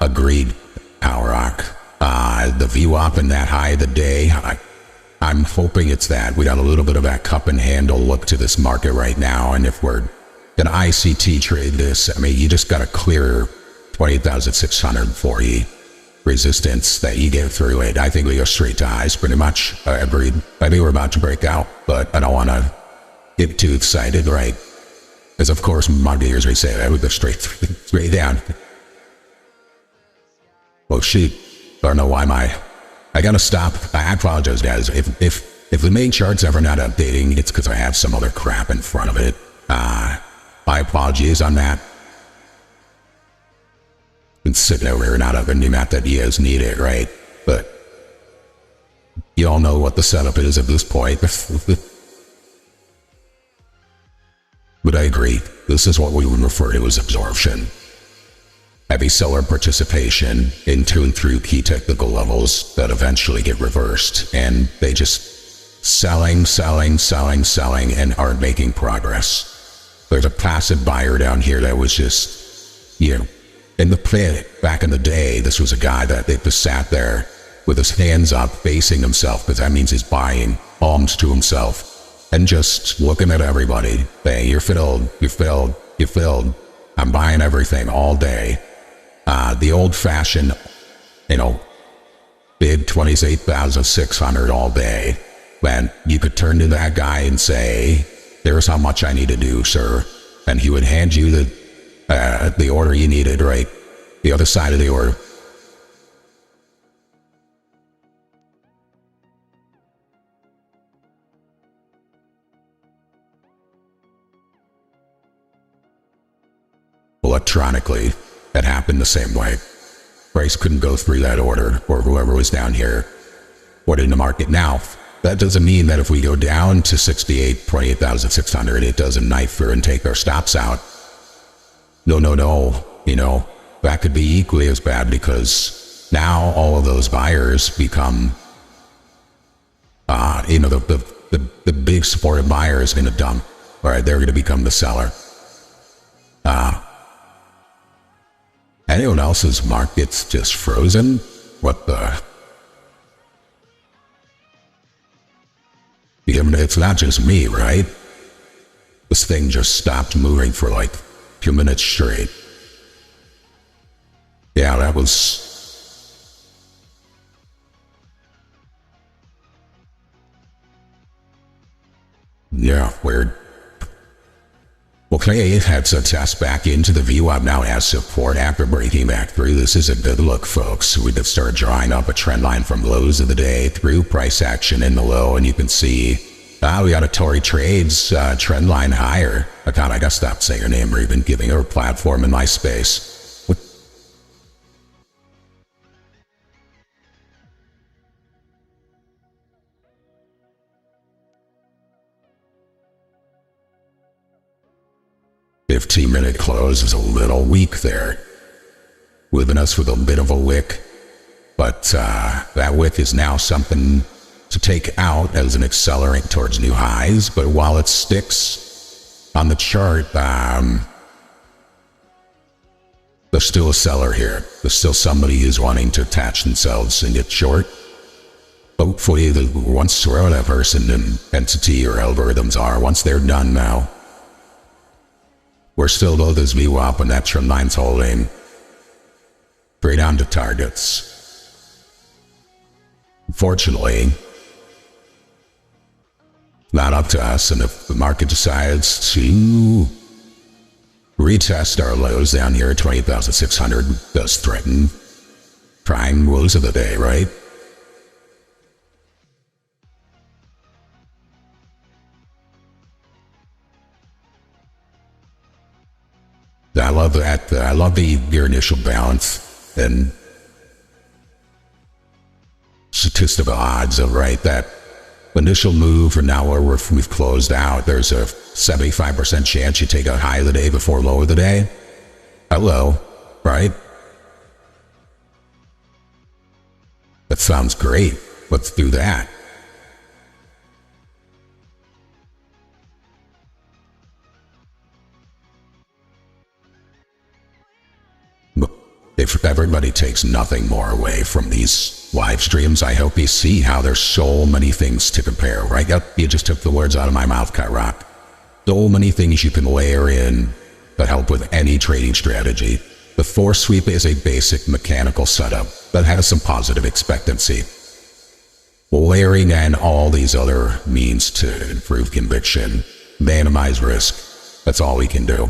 S2: Agreed, Power Rock. The VWAP in that high of the day, I'm hoping it's that. We got a little bit of that cup and handle look to this market right now, and if we're gonna ICT trade this, I mean, you just got to clear 28,640 resistance that you get through it. I think we go straight to highs pretty much. Agreed. I think we're about to break out, but I don't want to get too excited, right? Because of course, my viewers may say that would go straight down. Well, shoot. I don't know why I gotta stop. I apologize, guys. If the main chart's ever not updating, it's because I have some other crap in front of it. My apologies on that. Been sitting over here not updating, not that you guys need it, right? But you all know what the setup is at this point. But I agree. This is what we would refer to as absorption. Heavy seller participation into and through key technical levels that eventually get reversed, and they just selling, and aren't making progress. There's a passive buyer down here that was just, In the pit, back in the day, this was a guy that they just sat there with his hands up facing himself, because that means he's buying alms to himself, and just looking at everybody. Hey, you're filled, you're filled, you're filled. I'm buying everything all day. The old-fashioned, bid 28,600 all day. When you could turn to that guy and say, "There's how much I need to do, sir," and he would hand you the order you needed, right? The other side of the order. Electronically, it happened the same way. Price couldn't go through that order, or whoever was down here. What in the market now? That doesn't mean that if we go down to 28,600, it doesn't knife her and take our stops out. No. That could be equally as bad, because now all of those buyers become, the big supportive buyers in a dump. All right, they're going to become the seller. Anyone else's market's just frozen? What the? It's not just me, right? This thing just stopped moving for like 2 minutes straight. Yeah, that was... Yeah, weird. Okay, it had success back into the VWAP now has support after breaking back through. This is a good look, folks. We did start drawing up a trend line from lows of the day through price action in the low, and you can see we got a Tory Trades trend line higher. I gotta stop saying her name or even giving her a platform in my space. 15-minute close is a little weak there, leaving us with a bit of a wick. But that wick is now something to take out as an accelerant towards new highs. But while it sticks on the chart, there's still a seller here. There's still somebody who's wanting to attach themselves and get short. Hopefully, once wherever that person and entity or algorithms are, once they're done now, we're still below this VWAP and that trend line's holding. Straight on to targets. Unfortunately, not up to us, and if the market decides to retest our lows down here at 20,600, does threaten prime lows of the day, right? I love that. I love your initial balance and statistical odds of, right, that initial move, and now where we've closed out, there's a 75% chance you take a high of the day before low of the day. Hello, right? That sounds great. Let's do that. If everybody takes nothing more away from these live streams, I hope you see how there's so many things to compare, right? You just took the words out of my mouth, Kyrock. So many things you can layer in that help with any trading strategy. The Forcesweep is a basic mechanical setup that has some positive expectancy. Layering in all these other means to improve conviction, minimize risk, that's all we can do.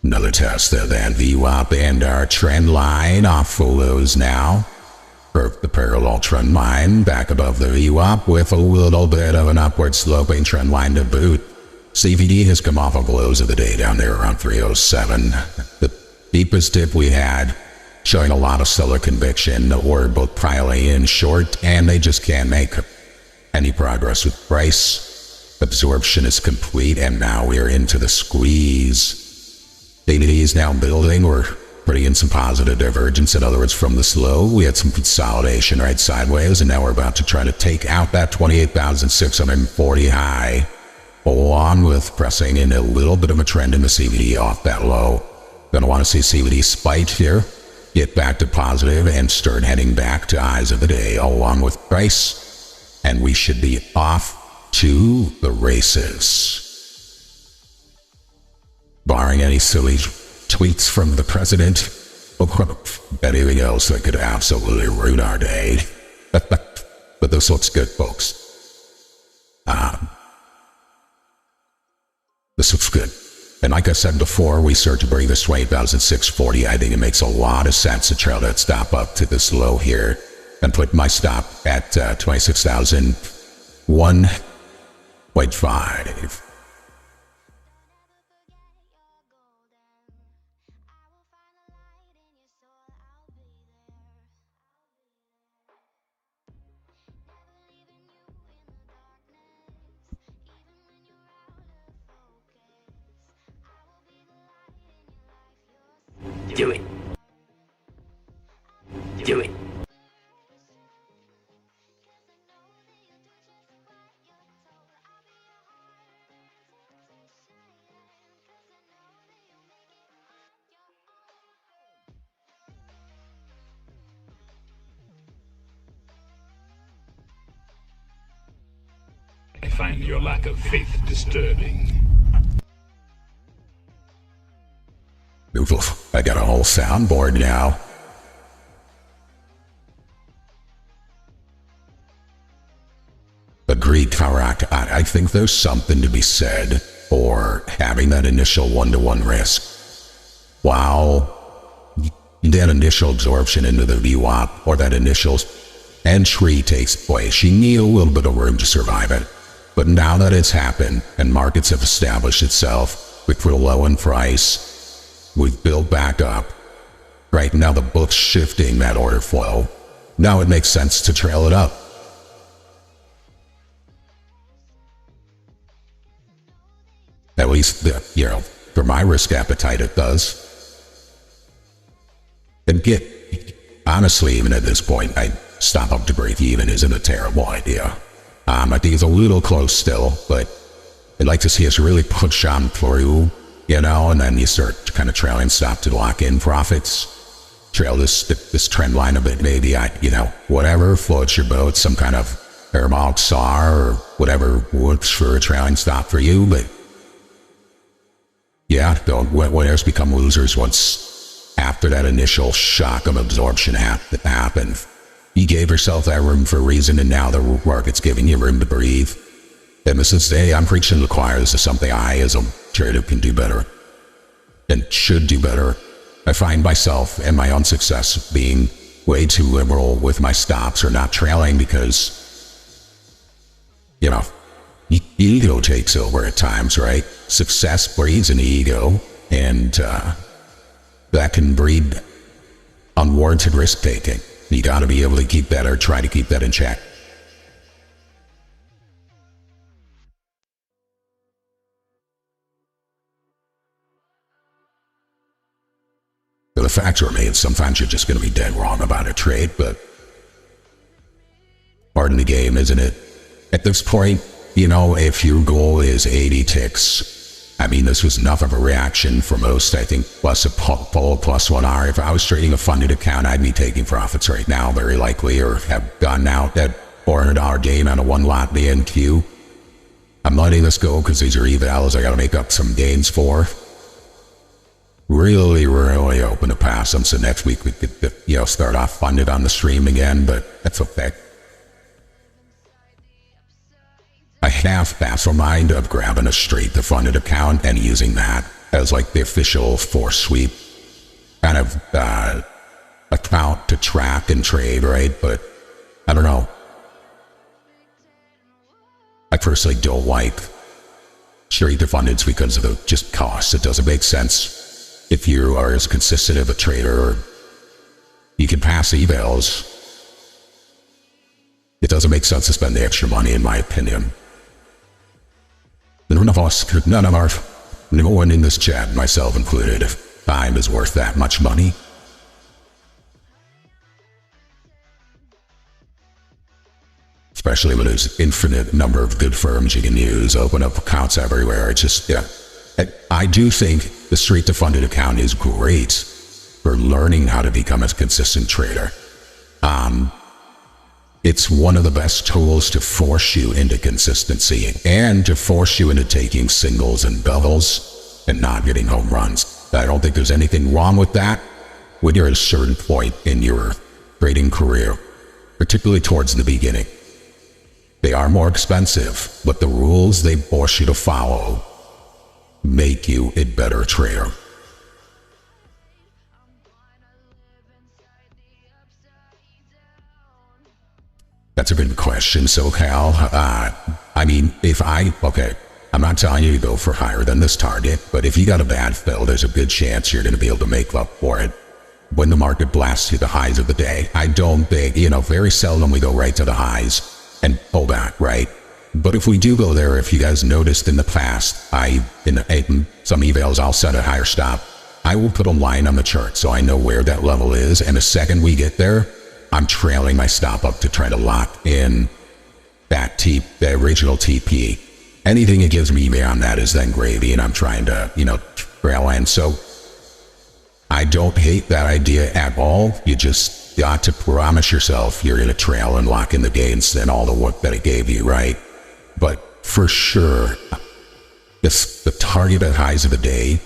S2: Another test of that VWAP and our trend line off follows now. Broke the parallel trend line back above the VWAP with a little bit of an upward sloping trend line to boot. CVD has come off of lows of the day down there around 307. The deepest dip we had, showing a lot of seller conviction. We're both piling in short and they just can't make any progress with price. Absorption is complete and now we're into the squeeze. DDD is now building. We're putting in some positive divergence. In other words, from this low, we had some consolidation right sideways, and now we're about to try to take out that 28,640 high, along with pressing in a little bit of a trend in the CVD off that low. Gonna want to see CVD spike here, get back to positive, and start heading back to highs of the day, along with price, and we should be off to the races. Barring any silly tweets from the president, or anything else that could absolutely ruin our day. But this looks good, folks. This looks good. And like I said before, we start to bring this 28,640. I think it makes a lot of sense to trail that stop up to this low here and put my stop at 26,001.5.
S3: Do it. Do it.
S4: I find your lack of faith disturbing.
S2: I got a whole soundboard now. Agreed, Karak. I think there's something to be said for having that initial one-to-one risk. While that initial absorption into the VWAP or that initial entry takes place, you need a little bit of room to survive it. But now that it's happened and markets have established itself with a low in price, we've built back up. Right now the book's shifting that order flow. Now it makes sense to trail it up. At least, for my risk appetite it does. And honestly, even at this point, stop up to break even isn't a terrible idea. I think it's a little close still, but I'd like to see us really push on through, and then you start kind of trailing stop to lock in profits. Trail this trend line a bit, maybe, whatever floats your boat, some kind of parabolic SAR or whatever works for a trailing stop for you, but yeah, winners become losers once after that initial shock of absorption happened. You gave yourself that room for a reason, and now the market's giving you room to breathe. And this is, I'm preaching to the choir. This is something I, as a trader, can do better and should do better. I find myself and my own success being way too liberal with my stops or not trailing because, ego takes over at times, right? Success breeds an ego, and that can breed unwarranted risk-taking. You got to be able to keep that or try to keep that in check. The fact remains, sometimes you're just going to be dead wrong about a trade, but part of the game, isn't it? At this point, if your goal is 80 ticks, this was enough of a reaction for most, I think, plus a pull, plus 1 hour. If I was trading a funded account, I'd be taking profits right now, very likely, or have gotten out that $400 gain on a one lot BNQ. I'm letting this go because these are evals I got to make up some gains for. Really open to pass them, so next week we could, start off funded on the stream again, but that's okay. I have mastermind of grabbing a straight to funded account and using that as like the official Forcesweep kind of account to track and trade, right? But I don't know. I personally don't like straight to fundeds because of the just cost. It doesn't make sense if you are as consistent of a trader or you can pass evals. It doesn't make sense to spend the extra money, in my opinion. None one in this chat, myself included, if time is worth that much money. Especially when there's infinite number of good firms you can use, open up accounts everywhere. It's just, yeah. I do think the straight to funded account is great for learning how to become a consistent trader. It's one of the best tools to force you into consistency and to force you into taking singles and doubles and not getting home runs. I don't think there's anything wrong with that when you're at a certain point in your trading career, particularly towards the beginning. They are more expensive, but the rules they force you to follow make you a better trader. That's a good question. So, Cal, I'm not telling you to go for higher than this target, but if you got a bad fill, there's a good chance you're going to be able to make up for it when the market blasts you the highs of the day. I don't think, very seldom we go right to the highs and pull back, right? But if we do go there, if you guys noticed in the past, in some evals, I'll set a higher stop. I will put a line on the chart so I know where that level is, and the second we get there, I'm trailing my stop up to try to lock in the original TP. Anything it gives me beyond that is then gravy, and I'm trying to, trail in. So I don't hate that idea at all. You just got to promise yourself you're going to trail and lock in the gains and all the work that it gave you, right? But for sure, the targeted highs of the day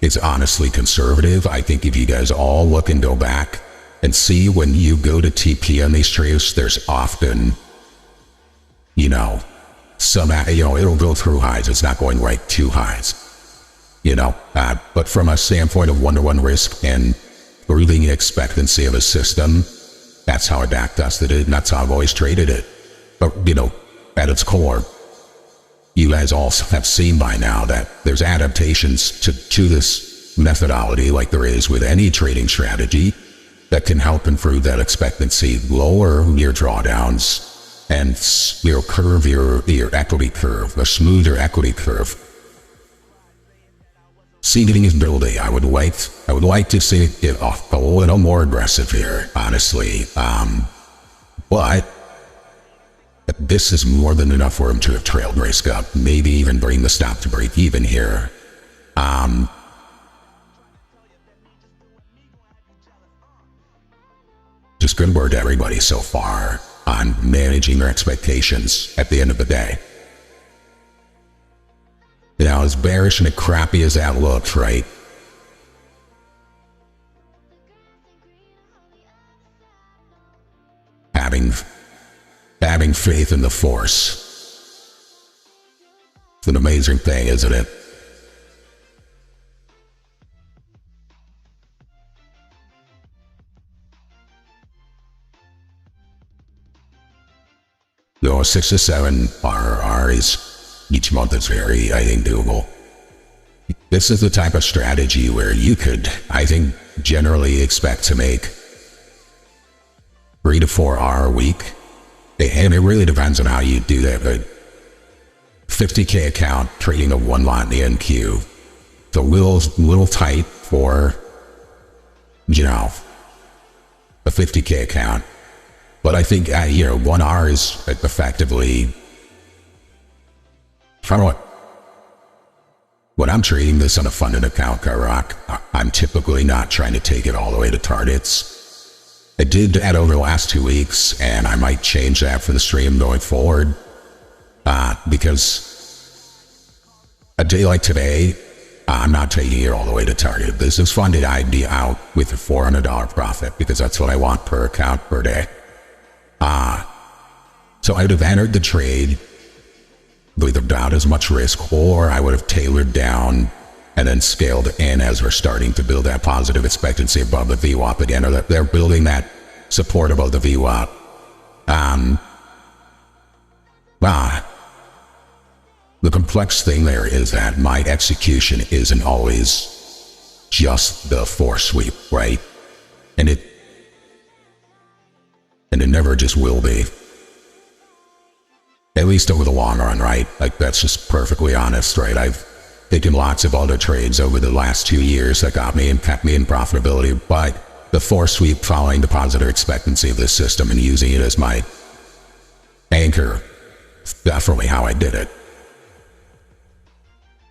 S2: is honestly conservative. I think if you guys all look and go back and see when you go to TP on these trades, there's often, it'll go through highs. It's not going right to highs, but from a standpoint of one-to-one risk and breathing expectancy of a system, that's how I back tested it, and that's how I've always traded it. But, at its core, you guys all have seen by now that there's adaptations to this methodology like there is with any trading strategy that can help improve that expectancy, lower your drawdowns, and curve your equity curve, a smoother equity curve. Seeding is building. I would like to see it get off a little more aggressive here, honestly. But this is more than enough for him to have trailed risk up, maybe even bring the stop to break even here. Just good word to everybody so far on managing their expectations at the end of the day. As bearish and crappy as that looks, right? Having faith in the force. It's an amazing thing, isn't it? Though 6 to 7 RRs each month is very, I think, doable. This is the type of strategy where you could, I think, generally expect to make 3 to 4 R a week. And it really depends on how you do that, but 50K account trading a one lot in the NQ. It's a little tight for, a 50K account. But I think, 1 R is effectively, when I'm trading this on a funded account, Rock, I'm typically not trying to take it all the way to targets. I did that over the last 2 weeks, and I might change that for the stream going forward, because a day like today, I'm not taking it all the way to target. This is funded idea out with a $400 profit, because that's what I want per account per day. So I would have entered the trade without as much risk, or I would have tailored down and then scaled in as we're starting to build that positive expectancy above the VWAP again, or that they're building that support above the VWAP. The complex thing there is that my execution isn't always just the Forcesweep, right? And it never just will be. At least over the long run, right? Like, that's just perfectly honest, right? I've taken lots of other trades over the last 2 years that got me and kept me in profitability, but the Forcesweep, following the positive expectancy of this system and using it as my anchor, definitely how I did it.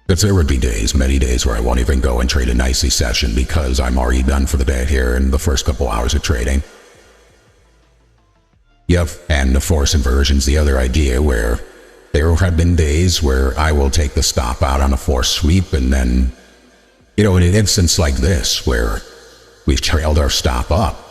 S2: Because there would be days, many days, where I won't even go and trade a nicely session because I'm already done for the day here in the first couple hours of trading. Yep, and the force inversion's the other idea, where there have been days where I will take the stop out on a Forcesweep, and then, in an instance like this, where we've trailed our stop up,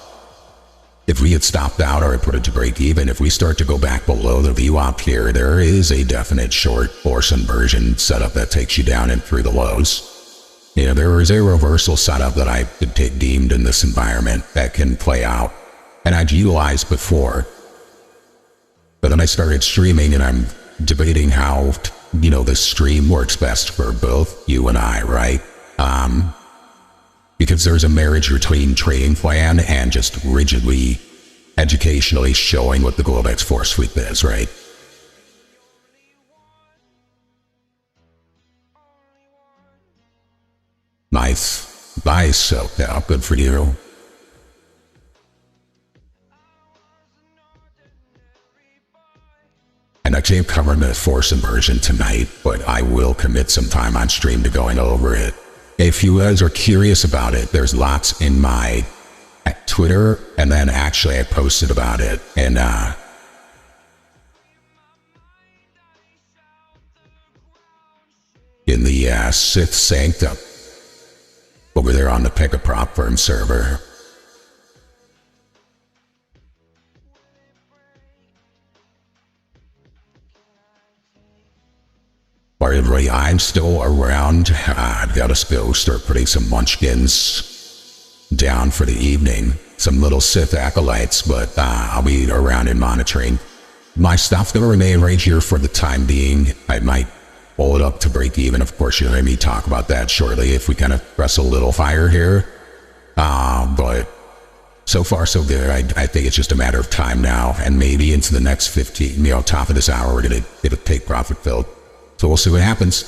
S2: if we had stopped out or put it to break even, if we start to go back below the VWAP here, there is a definite short force inversion setup that takes you down and through the lows. There is a reversal setup that I deemed in this environment that can play out, and I'd utilized before. But then I started streaming, and I'm debating how, this stream works best for both you and I, right? Because there's a marriage between trading plan and just rigidly, educationally showing what the Globex Forcesweep is, right? Nice. So, yeah, good for you. And I can't cover the force inversion tonight, but I will commit some time on stream to going over it. If you guys are curious about it, there's lots in my Twitter, and then actually I posted about it in the Sith Sanctum over there on the Pick a Prop Firm server. Alright, everybody, I'm still around. I've got to go start putting some munchkins down for the evening. Some little Sith acolytes, but I'll be around and monitoring. My stuff's going to remain right here for the time being. I might pull it up to break even. Of course, you'll hear me talk about that shortly if we kind of press a little fire here. But so far, so good. I think it's just a matter of time now, and maybe into the next 15, top of this hour, we're going to get a take profit filled. So we'll see what happens.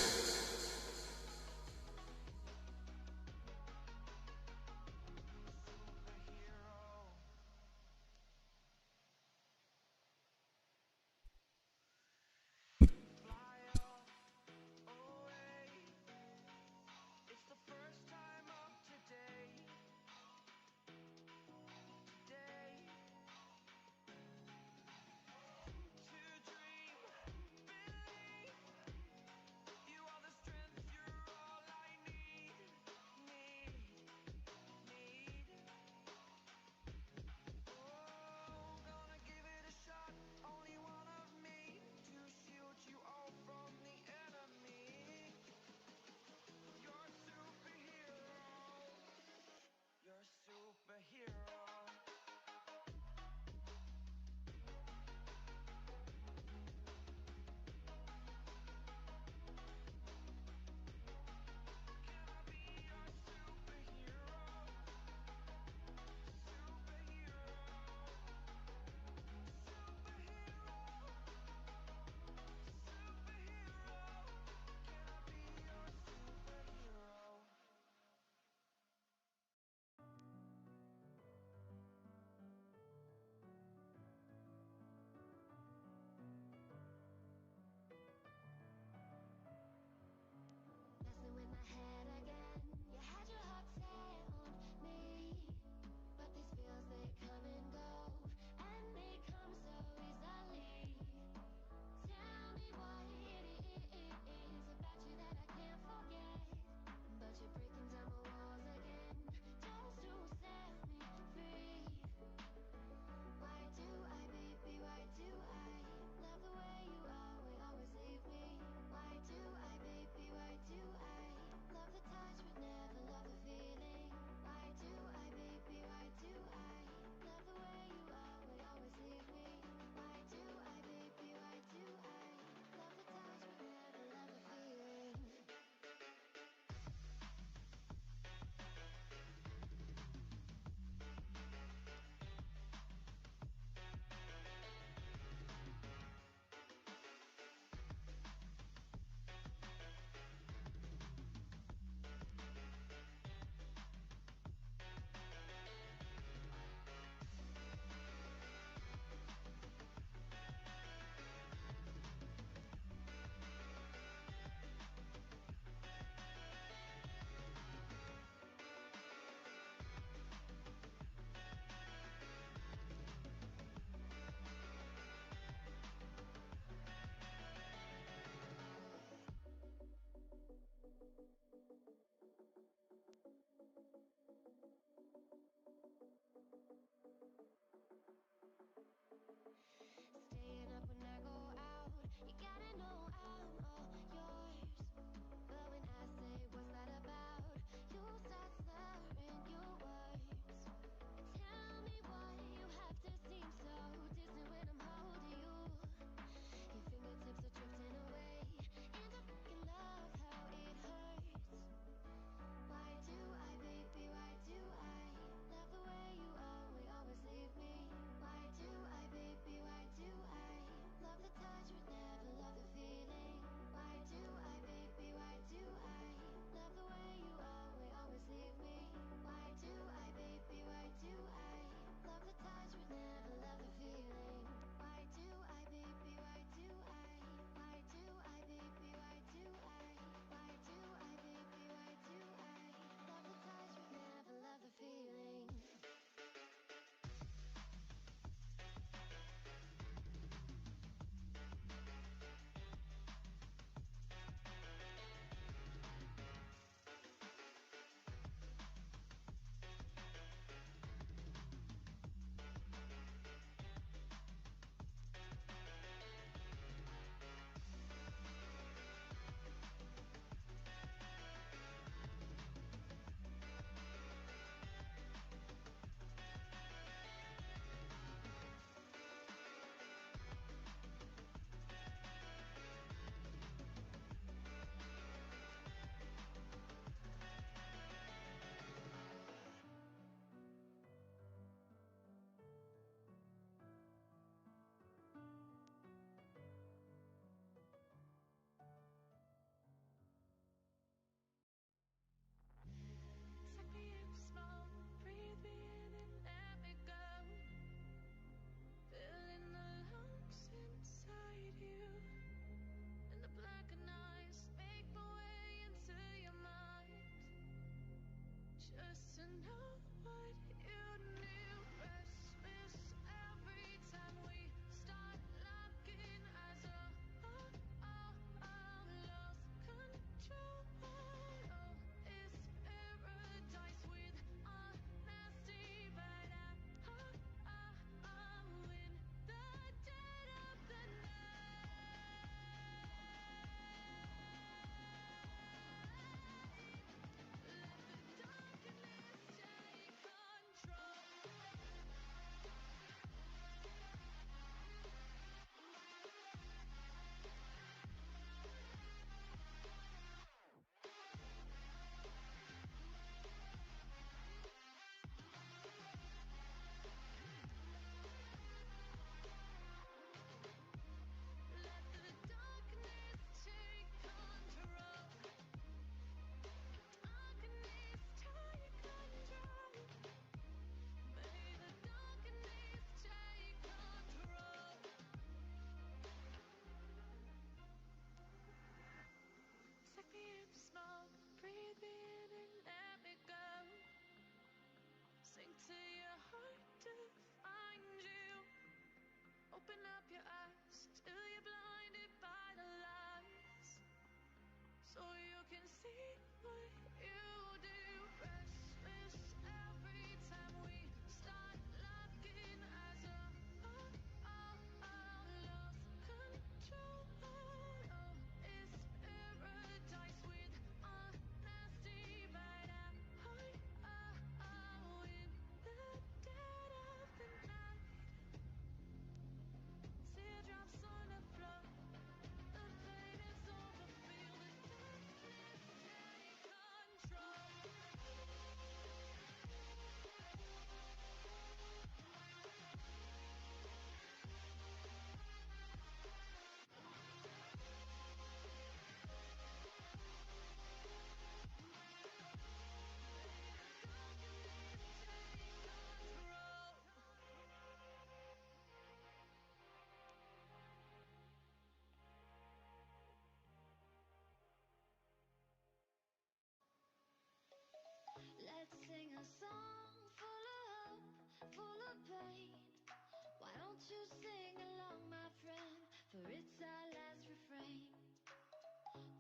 S3: so you can see what you do. Restless every time we start locking as a lost control. Oh, it's paradise with honesty, but in the dead of the night, teardrops on the floor. The pain is over, feel the darkness take control. Let's sing a song full of hope, full of pain. Why don't you sing along, my friend, for it's our last refrain.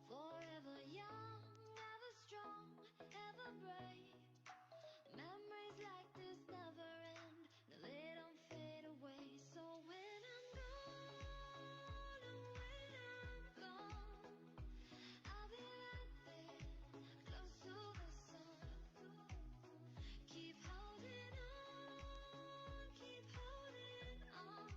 S3: Forever young, ever strong, ever brave. Memories like this never end, no, they don't fade away. So when I'm gone, and when I'm gone, I'll be right there, close to the sun. Keep holding on, keep holding on.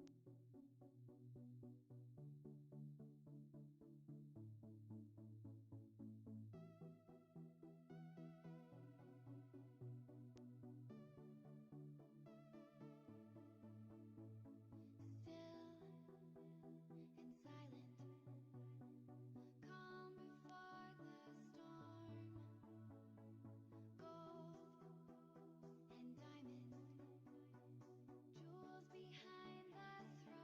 S3: Still and silent, calm before the storm. Gold and diamonds, jewels behind the throne.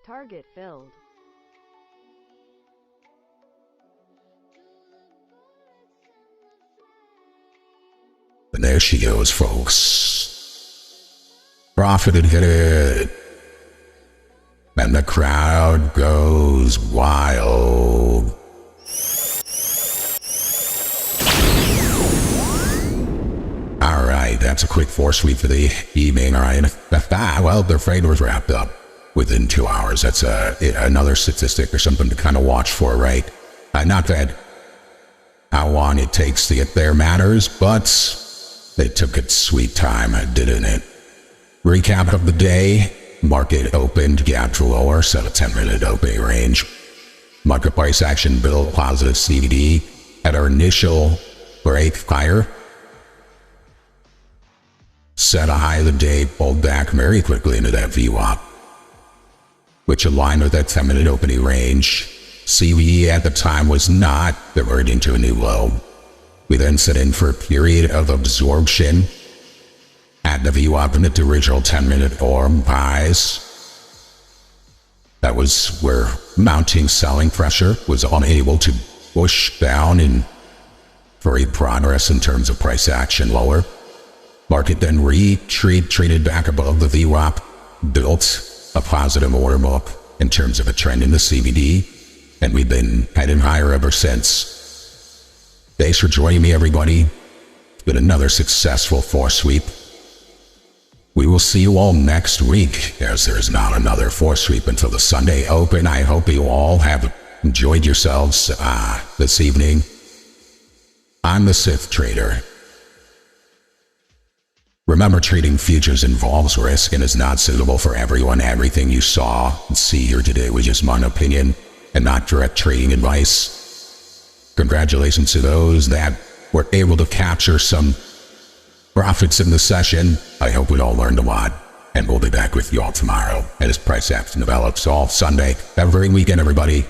S5: Target filled.
S2: And there she goes, folks. Profited hit it. And the crowd goes wild. Alright, that's a quick Forcesweep for the evening. Alright, well, their trade was wrapped up within 2 hours. That's another statistic or something to kind of watch for, right? Not that how long it takes to get there matters, but it took its sweet time, didn't it? Recap of the day. Market opened, gap to lower, set a 10-minute opening range. Market price action built positive CVD at our initial break higher. Set a high of the day, pulled back very quickly into that VWAP, which aligned with that 10-minute opening range. CVE at the time was not reverting to a new low. We then set in for a period of absorption at the VWAP in its original 10-minute form highs. That was where mounting selling pressure was unable to push down in further progress in terms of price action lower. Market then retreated back above the VWAP, built a positive order book in terms of a trend in the CVD, and we've been heading higher ever since. Thanks for joining me, everybody. It's been another successful Forcesweep. We will see you all next week, as there's not another Forcesweep until the Sunday Open. I hope you all have enjoyed yourselves this evening. I'm the Sith Trader. Remember, trading futures involves risk and is not suitable for everyone. Everything you saw and see here today was just my opinion and not direct trading advice. Congratulations to those that were able to capture some profits in the session. I hope we all learned a lot, and we'll be back with you all tomorrow as price action develops all Sunday. Have a great weekend, everybody.